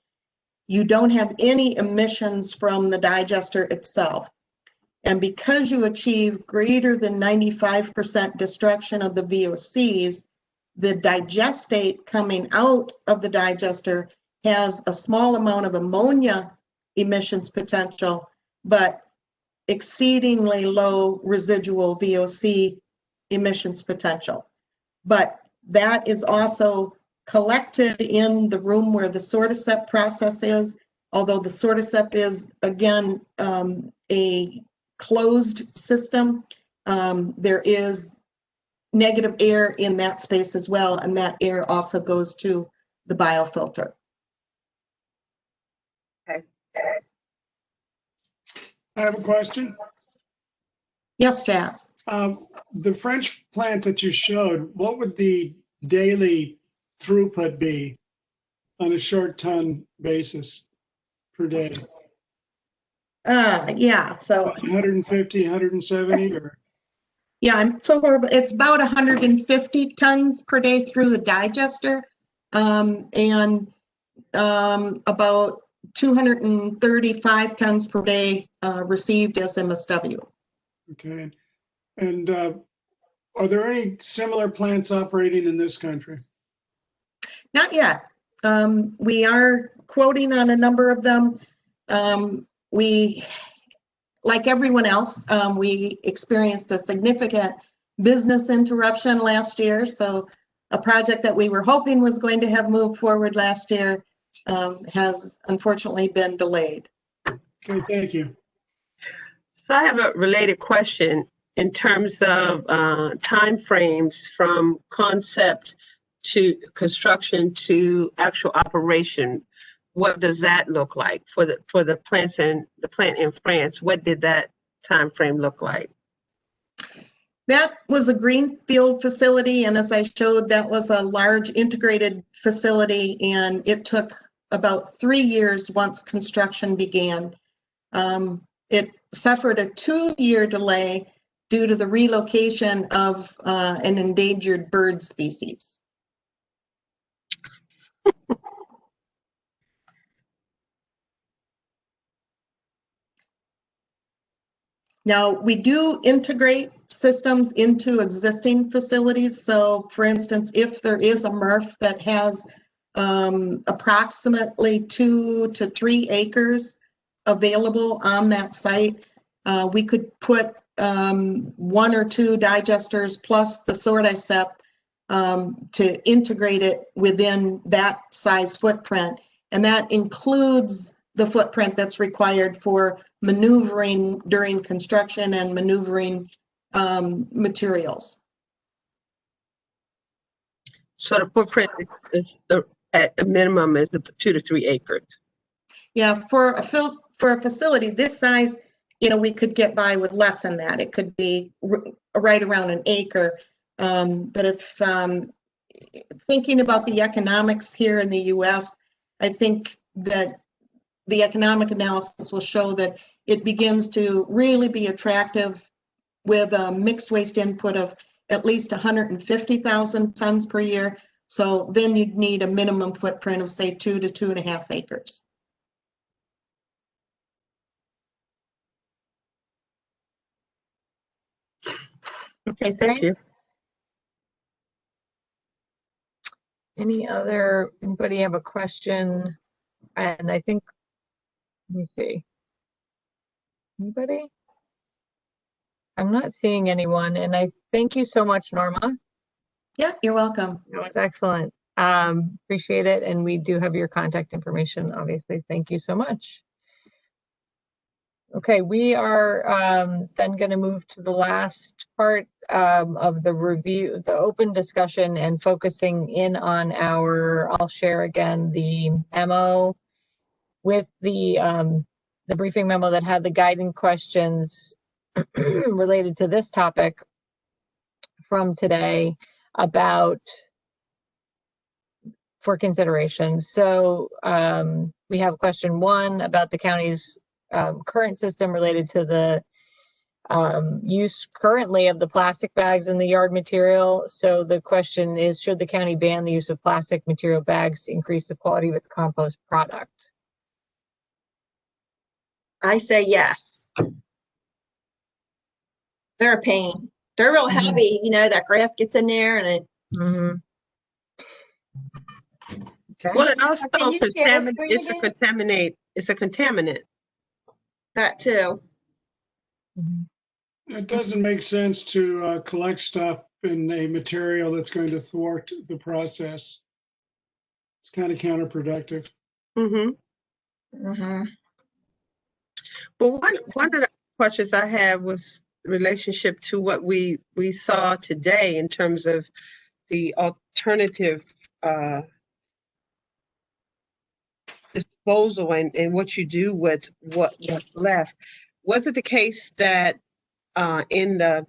you don't have any emissions from the digester itself. And because you achieve greater than 95% destruction of the VOCs, the digestate coming out of the digester has a small amount of ammonia emissions potential, but exceedingly low residual VOC emissions potential. But that is also collected in the room where the sorter-set process is, although the sorter-set is, again, a closed system. There is negative air in that space as well, and that air also goes to the biofilter. Okay. I have a question. Yes, Jazz. The French plant that you showed, what would the daily throughput be on a short ton basis per day? Yeah, so 150, 170, or? Yeah, so it's about 150 tons per day through the digester, and about 235 tons per day received as MSW. Okay. And are there any similar plants operating in this country? Not yet. We are quoting on a number of them. We, like everyone else, we experienced a significant business interruption last year. So a project that we were hoping was going to have moved forward last year has unfortunately been delayed. Okay, thank you. So I have a related question in terms of timeframes from concept to construction to actual operation. What does that look like for the plants and the plant in France? What did that time frame look like? That was a greenfield facility, and as I showed, that was a large integrated facility, and it took about 3 years once construction began. It suffered a 2-year delay due to the relocation of an endangered bird species. Now, we do integrate systems into existing facilities. So for instance, if there is a MRF that has approximately 2 to 3 acres available on that site, we could put 1 or 2 digesters plus the sorticept to integrate it within that size footprint. And that includes the footprint that's required for maneuvering during construction and maneuvering materials. So the footprint is at a minimum is 2 to 3 acres. Yeah, for a facility this size, you know, we could get by with less than that. It could be right around an acre. But if thinking about the economics here in the US, I think that the economic analysis will show that it begins to really be attractive with a mixed waste input of at least 150,000 tons per year. So then you'd need a minimum footprint of say 2 to 2.5 acres. Okay, thank you. Anybody have a question? And I think, let me see. Anybody? I'm not seeing anyone, and I thank you so much, Norma. Yeah, you're welcome. That was excellent. Appreciate it, and we do have your contact information, obviously. Thank you so much. Okay, we are then going to move to the last part of the review, the open discussion, and focusing in on I'll share again the memo with the briefing memo that had the guiding questions related to this topic from today for consideration. So we have question 1 about the county's current system related to the use currently of the plastic bags in the yard material. So the question is, should the county ban the use of plastic material bags to increase the quality of its compost product? I say yes. They're a pain. They're real heavy, you know, that grass gets in there and it. Okay. Well, it also Can you share the screen again? It's a contaminant. That too. It doesn't make sense to collect stuff in a material that's going to thwart the process. It's kind of counterproductive. But one of the questions I had was relationship to what we saw today in terms of the alternative disposal and what you do with what's left. Was it the case that in the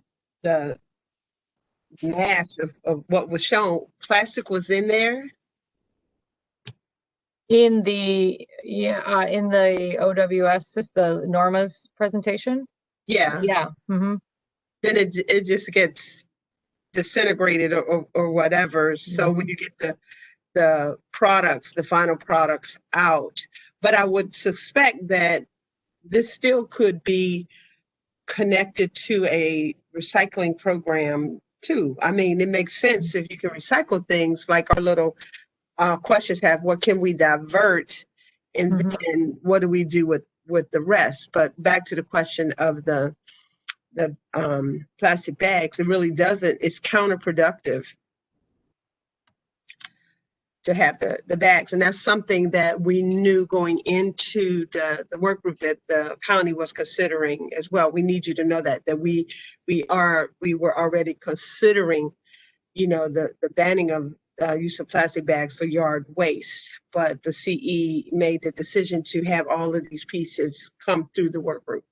math of what was shown, plastic was in there? In the OWS, just the Norma's presentation? Yeah. Yeah. Then it just gets disintegrated or whatever. So when you get the products, the final products out. But I would suspect that this still could be connected to a recycling program too. I mean, it makes sense if you can recycle things like our little questions have, what can we divert? And then what do we do with the rest? But back to the question of the plastic bags, it really doesn't, it's counterproductive to have the bags. And that's something that we knew going into the work group that the county was considering as well. We need you to know that we were already considering, you know, the banning of use of plastic bags for yard waste. But the CE made the decision to have all of these pieces come through the work group.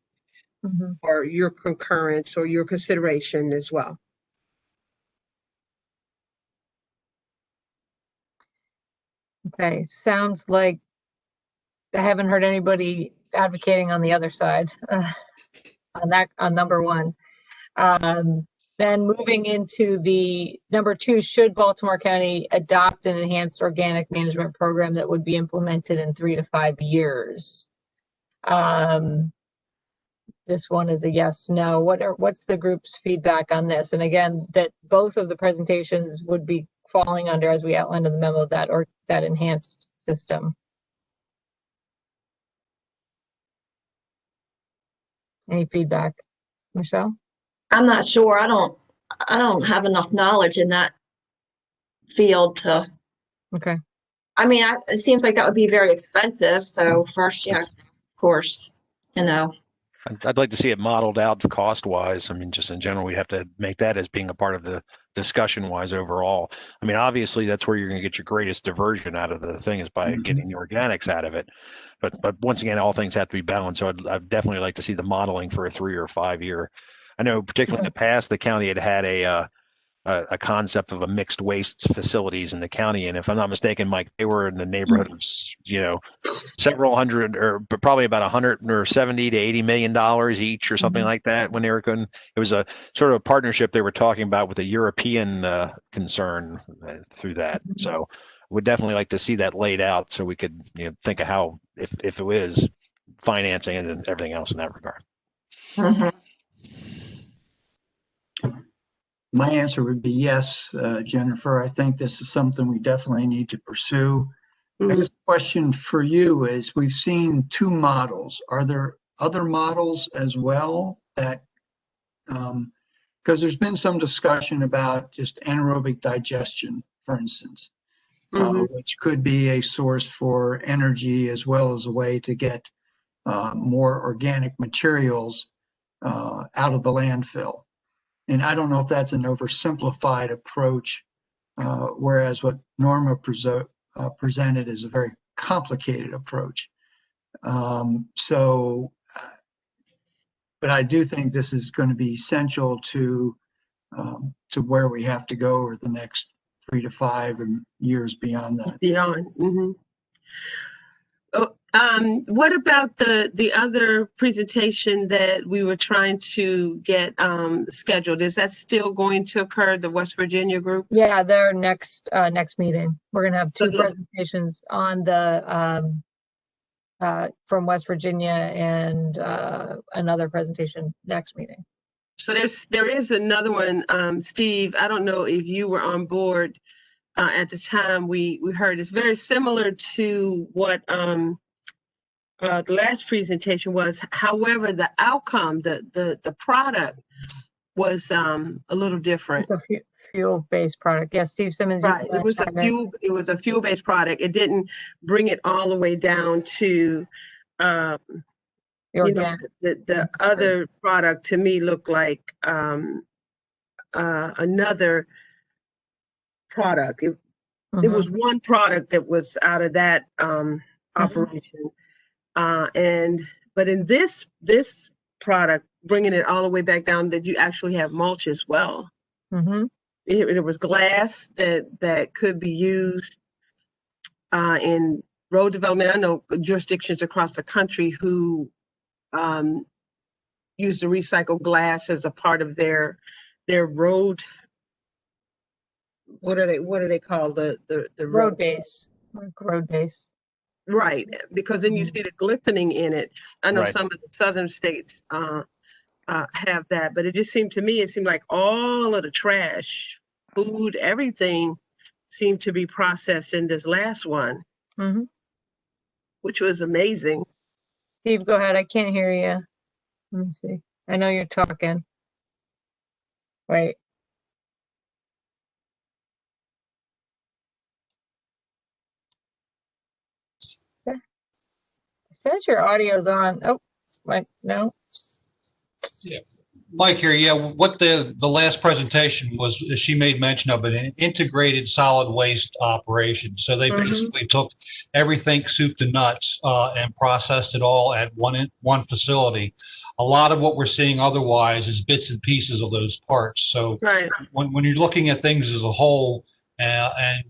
or your concurrence or your consideration as well. Okay, sounds like I haven't heard anybody advocating on the other side on number one. Then moving into the number two, should Baltimore County adopt an enhanced organic management program that would be implemented in 3 to 5 years? This one is a yes, no. What's the group's feedback on this? And again, that both of the presentations would be falling under, as we outlined in the memo, that enhanced system. Any feedback, Michelle? I'm not sure. I don't have enough knowledge in that field to. Okay. I mean, it seems like that would be very expensive. So first, yeah, of course, you know. I'd like to see it modeled out cost-wise. I mean, just in general, we have to make that as being a part of the discussion-wise overall. I mean, obviously, that's where you're going to get your greatest diversion out of the thing is by getting the organics out of it. But once again, all things have to be balanced. So I'd definitely like to see the modeling for a 3 or 5 year. I know, particularly in the past, the county had a concept of a mixed waste facilities in the county, and if I'm not mistaken, Mike, they were in the neighborhood of several hundred, but probably about 170 to 80 million dollars each, or something like that. When they were going, it was a sort of a partnership they were talking about with a European concern through that. So, would definitely like to see that laid out so we could think of how if it was financing and everything else in that regard. My answer would be yes, Jennifer. I think this is something we definitely need to pursue. I guess the question for you is, we've seen 2 models. Are there other models as well that, because there's been some discussion about just anaerobic digestion, for instance, which could be a source for energy as well as a way to get more organic materials out of the landfill. And I don't know if that's an oversimplified approach, whereas what Norma presented is a very complicated approach. But I do think this is going to be essential to where we have to go over the next 3 to 5 years beyond that. Beyond. What about the other presentation that we were trying to get scheduled? Is that still going to occur, the West Virginia group? Yeah, their next meeting. We're going to have 2 presentations on the from West Virginia and another presentation next meeting. So there is another one, Steve. I don't know if you were on board at the time we heard. It's very similar to what the last presentation was. However, the outcome, the product was a little different. It's a fuel-based product. Yes, Steve Simmons. Right. It was a fuel-based product. It didn't bring it all the way down to the other product to me looked like another product. It was one product that was out of that operation. But in this product, bringing it all the way back down, that you actually have mulch as well. It was glass that could be used in road development. I know jurisdictions across the country who use the recycled glass as a part of their road. What are they called? The road base. Road base. Right, because then you see the glistening in it. I know some of the southern states have that, but it seemed like all of the trash, food, everything seemed to be processed in this last one, which was amazing. Steve, go ahead. I can't hear you. Let me see. I know you're talking. Wait. It says your audio's on. Oh, wait, no. Yeah. Mike here. Yeah, what the last presentation was, she made mention of an integrated solid waste operation. So they basically took everything soup to nuts and processed it all at one facility. A lot of what we're seeing otherwise is bits and pieces of those parts. So when you're looking at things as a whole, and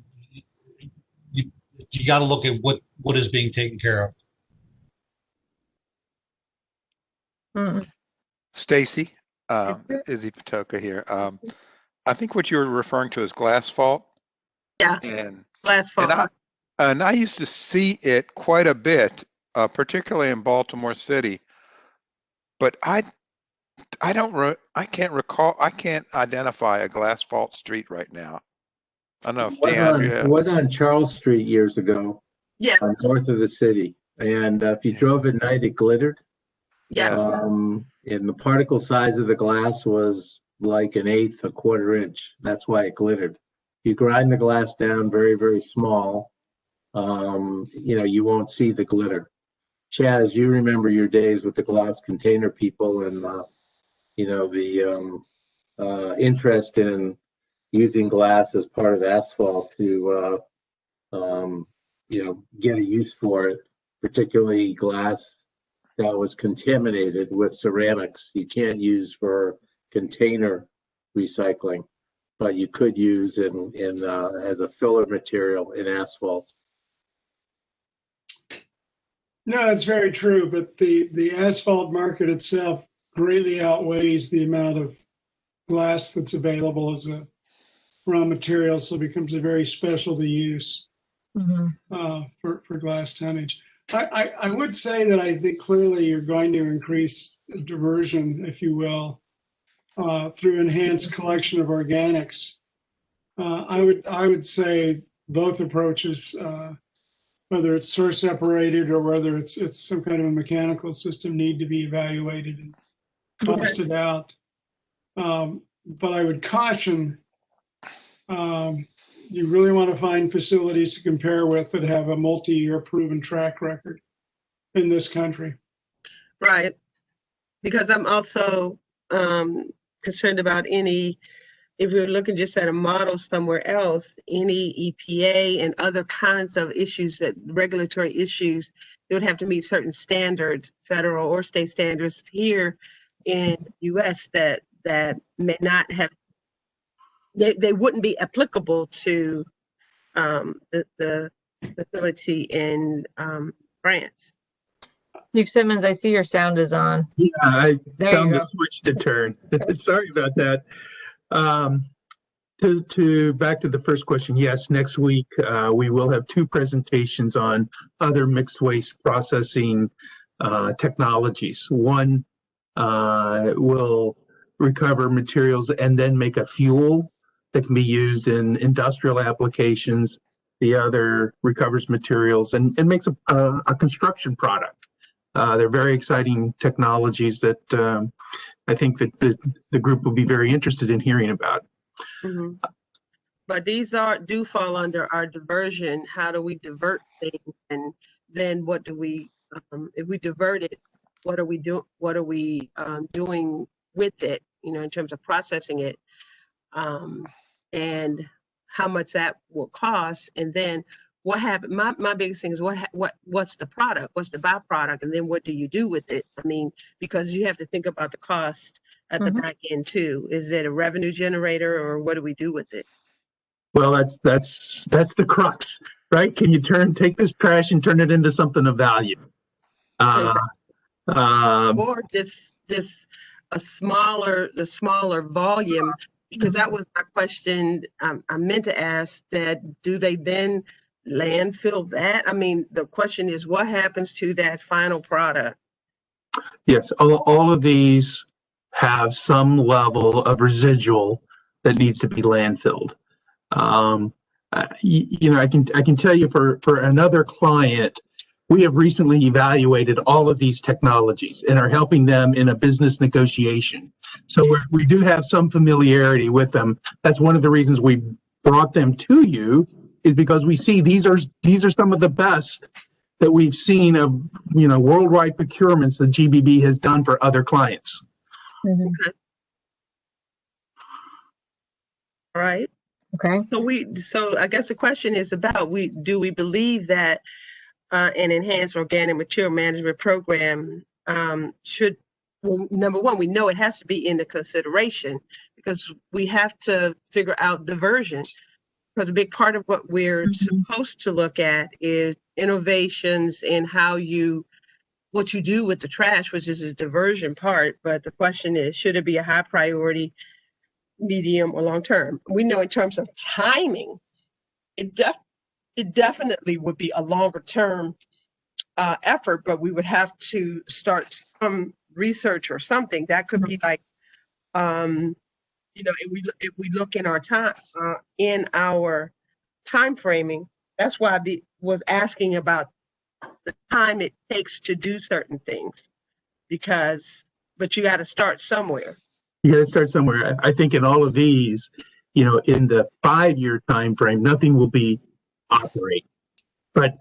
you got to look at what is being taken care of. Stacy, Izzy Patoka here. I think what you were referring to is glass fault. Yeah, and glass fault. And I used to see it quite a bit, particularly in Baltimore City. But I can't recall. I can't identify a glass fault street right now. I don't know if Dan. It was on Charles Street years ago. Yeah. North of the city, and if you drove at night, it glittered. Yeah. And the particle size of the glass was like an eighth, a quarter inch. That's why it glittered. You grind the glass down very, very small. You won't see the glitter. Chaz, you remember your days with the glass container people and the interest in using glass as part of asphalt to get a use for it, particularly glass that was contaminated with ceramics. You can't use for container recycling, but you could use as a filler material in asphalt. No, that's very true, but the asphalt market itself greatly outweighs the amount of glass that's available as a raw material, so it becomes a very specialty use for glass tonnage. I would say that I think clearly you're going to increase diversion, if you will, through enhanced collection of organics. I would say both approaches, whether it's source separated or whether it's some kind of a mechanical system, need to be evaluated and costed out. But I would caution, you really want to find facilities to compare with that have a multi-year proven track record in this country. Right. Because I'm also concerned about if you're looking just at a model somewhere else, any EPA and other kinds of issues, that regulatory issues, they would have to meet certain standards, federal or state standards here in the US that may not have, they wouldn't be applicable to the facility in France. Steve Simmons, I see your sound is on. Yeah, I There found you the go. switch to turn. Sorry about that. Back to the first question. Yes, next week we will have two presentations on other mixed waste processing technologies. One will recover materials and then make a fuel that can be used in industrial applications. The other recovers materials and makes a construction product. They're very exciting technologies that I think that the group will be very interested in hearing about. But these do fall under our diversion. How do we divert things, and then what do we, if we divert it, what are we doing with it? In terms of processing it, and how much that will cost, and then what happened. My biggest thing is what's the product, what's the byproduct, and then what do you do with it? I mean, because you have to think about the cost at the back end too. Is it a revenue generator, or what do we do with it? Well, that's the crux, right? Can you take this trash and turn it into something of value? Or just the smaller volume, because that was my question. I meant to ask that, do they then landfill that? I mean, the question is, what happens to that final product? Yes, all of these have some level of residual that needs to be landfilled. I can tell you for another client, we have recently evaluated all of these technologies and are helping them in a business negotiation. So we do have some familiarity with them. That's one of the reasons we brought them to you, is because we see these are some of the best that we've seen of worldwide procurements that GBB has done for other clients. Mhm. Okay. All right. Okay. So I guess the question is about do we believe that an enhanced organic material management program should, well, number one, we know it has to be into consideration because we have to figure out diversion, because a big part of what we're supposed to look at is innovations in what you do with the trash, which is a diversion part. But the question is, should it be a high priority, medium, or long term? We know in terms of timing, it definitely would be a longer term effort, but we would have to start some research or something. That could be like, if we look in our time framing. That's why I was asking about the time it takes to do certain things, but you got to start somewhere. You got to start somewhere. I think in all of these, in the 5-year time frame, nothing will be operating. But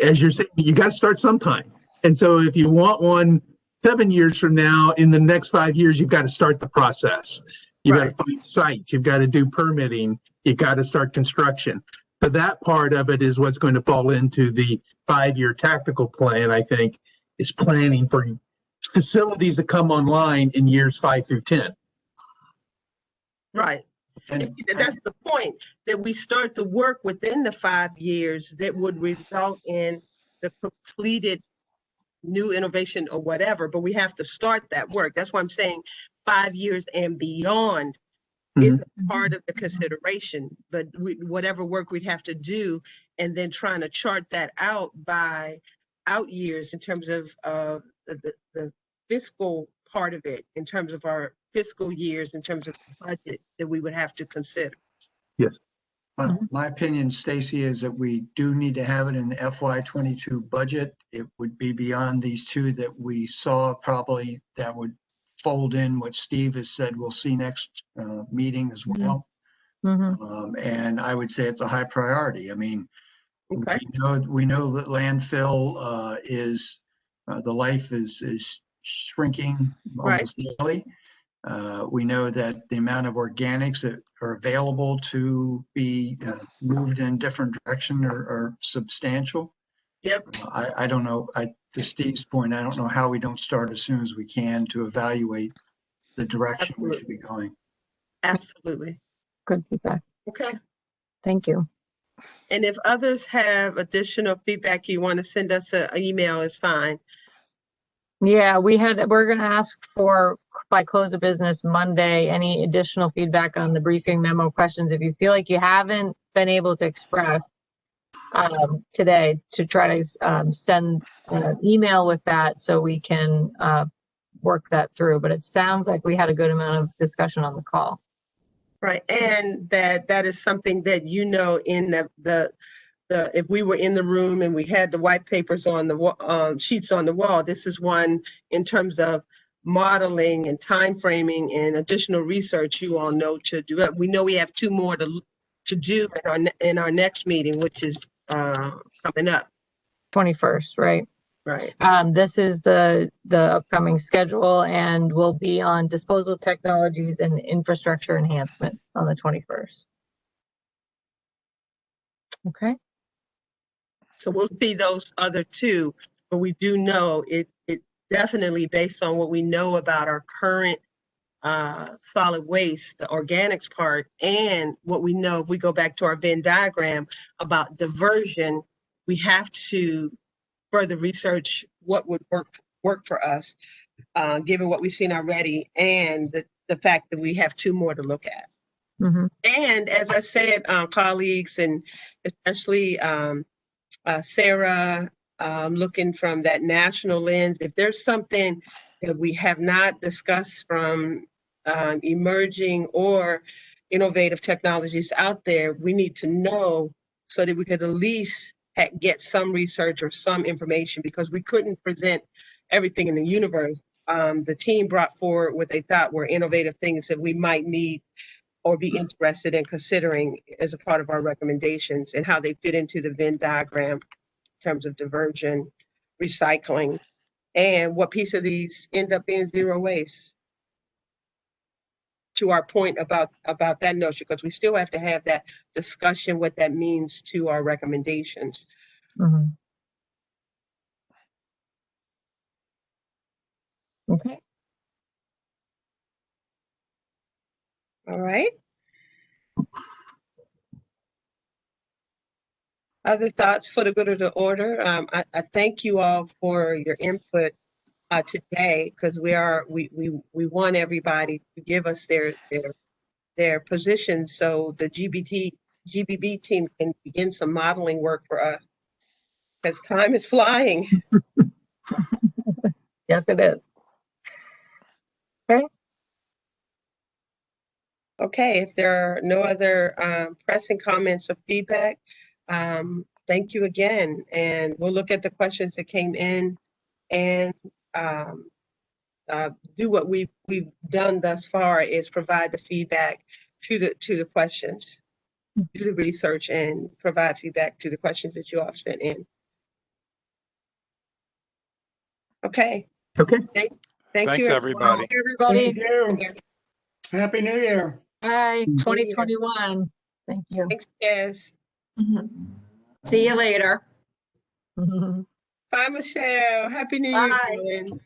as you're saying, you got to start sometime. And so if you want one 7 years from now, in the next 5 years, you've got to start the process. You've got to find sites. You've got to do permitting. You've got to start construction. So that part of it is what's going to fall into the 5-year tactical plan, I think, is planning for facilities that come online in years 5 through 10. Right. And that's the point, that we start the work within the 5 years that would result in the completed new innovation or whatever, but we have to start that work. That's why I'm saying 5 years and beyond is a part of the consideration, but whatever work we'd have to do, and then trying to chart that out by out years in terms of the fiscal part of it, in terms of our fiscal years, in terms of the budget that we would have to consider. Yes. My opinion, Stacy, is that we do need to have it in the FY22 budget. It would be beyond these two that we saw, probably that would fold in what Steve has said we'll see next meeting as well. And I would say it's a high priority. I mean, we know that landfill is the life is shrinking almost daily. We know that the amount of organics that are available to be moved in different direction are substantial. Yep. I don't know. To Steve's point, I don't know how we don't start as soon as we can to evaluate the direction we should be going. Absolutely. Good feedback. Okay. Thank you. And if others have additional feedback you want to send us an email, is fine. Yeah, we're going to ask for, by close of business Monday, any additional feedback on the briefing memo questions. If you feel like you haven't been able to express today, to try to send an email with that so we can work that through. But it sounds like we had a good amount of discussion on the call. Right, and that is something that, in the if we were in the room and we had the white papers on the sheets on the wall, this is one in terms of modeling and time framing and additional research you all know to do it. We know we have 2 more to do in our next meeting, which is coming up. 21st, right? Right. This is the upcoming schedule, and will be on disposal technologies and infrastructure enhancement on the 21st. Okay. So we'll see those other 2, but we do know it definitely, based on what we know about our current solid waste, the organics part, and what we know if we go back to our Venn diagram about diversion, we have to further research what would work for us, given what we've seen already, and the fact that we have 2 more to look at. And as I said, colleagues, and especially Sarah, looking from that national lens, if there's something that we have not discussed from emerging or innovative technologies out there, we need to know so that we could at least get some research or some information, because we couldn't present everything in the universe. The team brought forward what they thought were innovative things that we might need or be interested in considering as a part of our recommendations, and how they fit into the Venn diagram in terms of diversion, recycling, and what piece of these end up being zero waste. to our point about that notion, because we still have to have that discussion, what that means to our recommendations. Mhm. Okay. All right. Other thoughts for the good of the order? I thank you all for your input today, because we want everybody to give us their positions so the GBB team can begin some modeling work for us, because time is flying. Yes, it is. Okay. Okay, if there are no other pressing comments or feedback, thank you again. And we'll look at the questions that came in and do what we've done thus far, is provide the feedback to the questions, do the research, and provide feedback to the questions that you all have sent in. Okay. Okay. Thank you, everybody. Everybody. Thank you. Happy New Year. Bye. 2021. Thank you. Thanks, Jess. See you later. Bye, Michelle. Happy New Year, Bye. Dylan.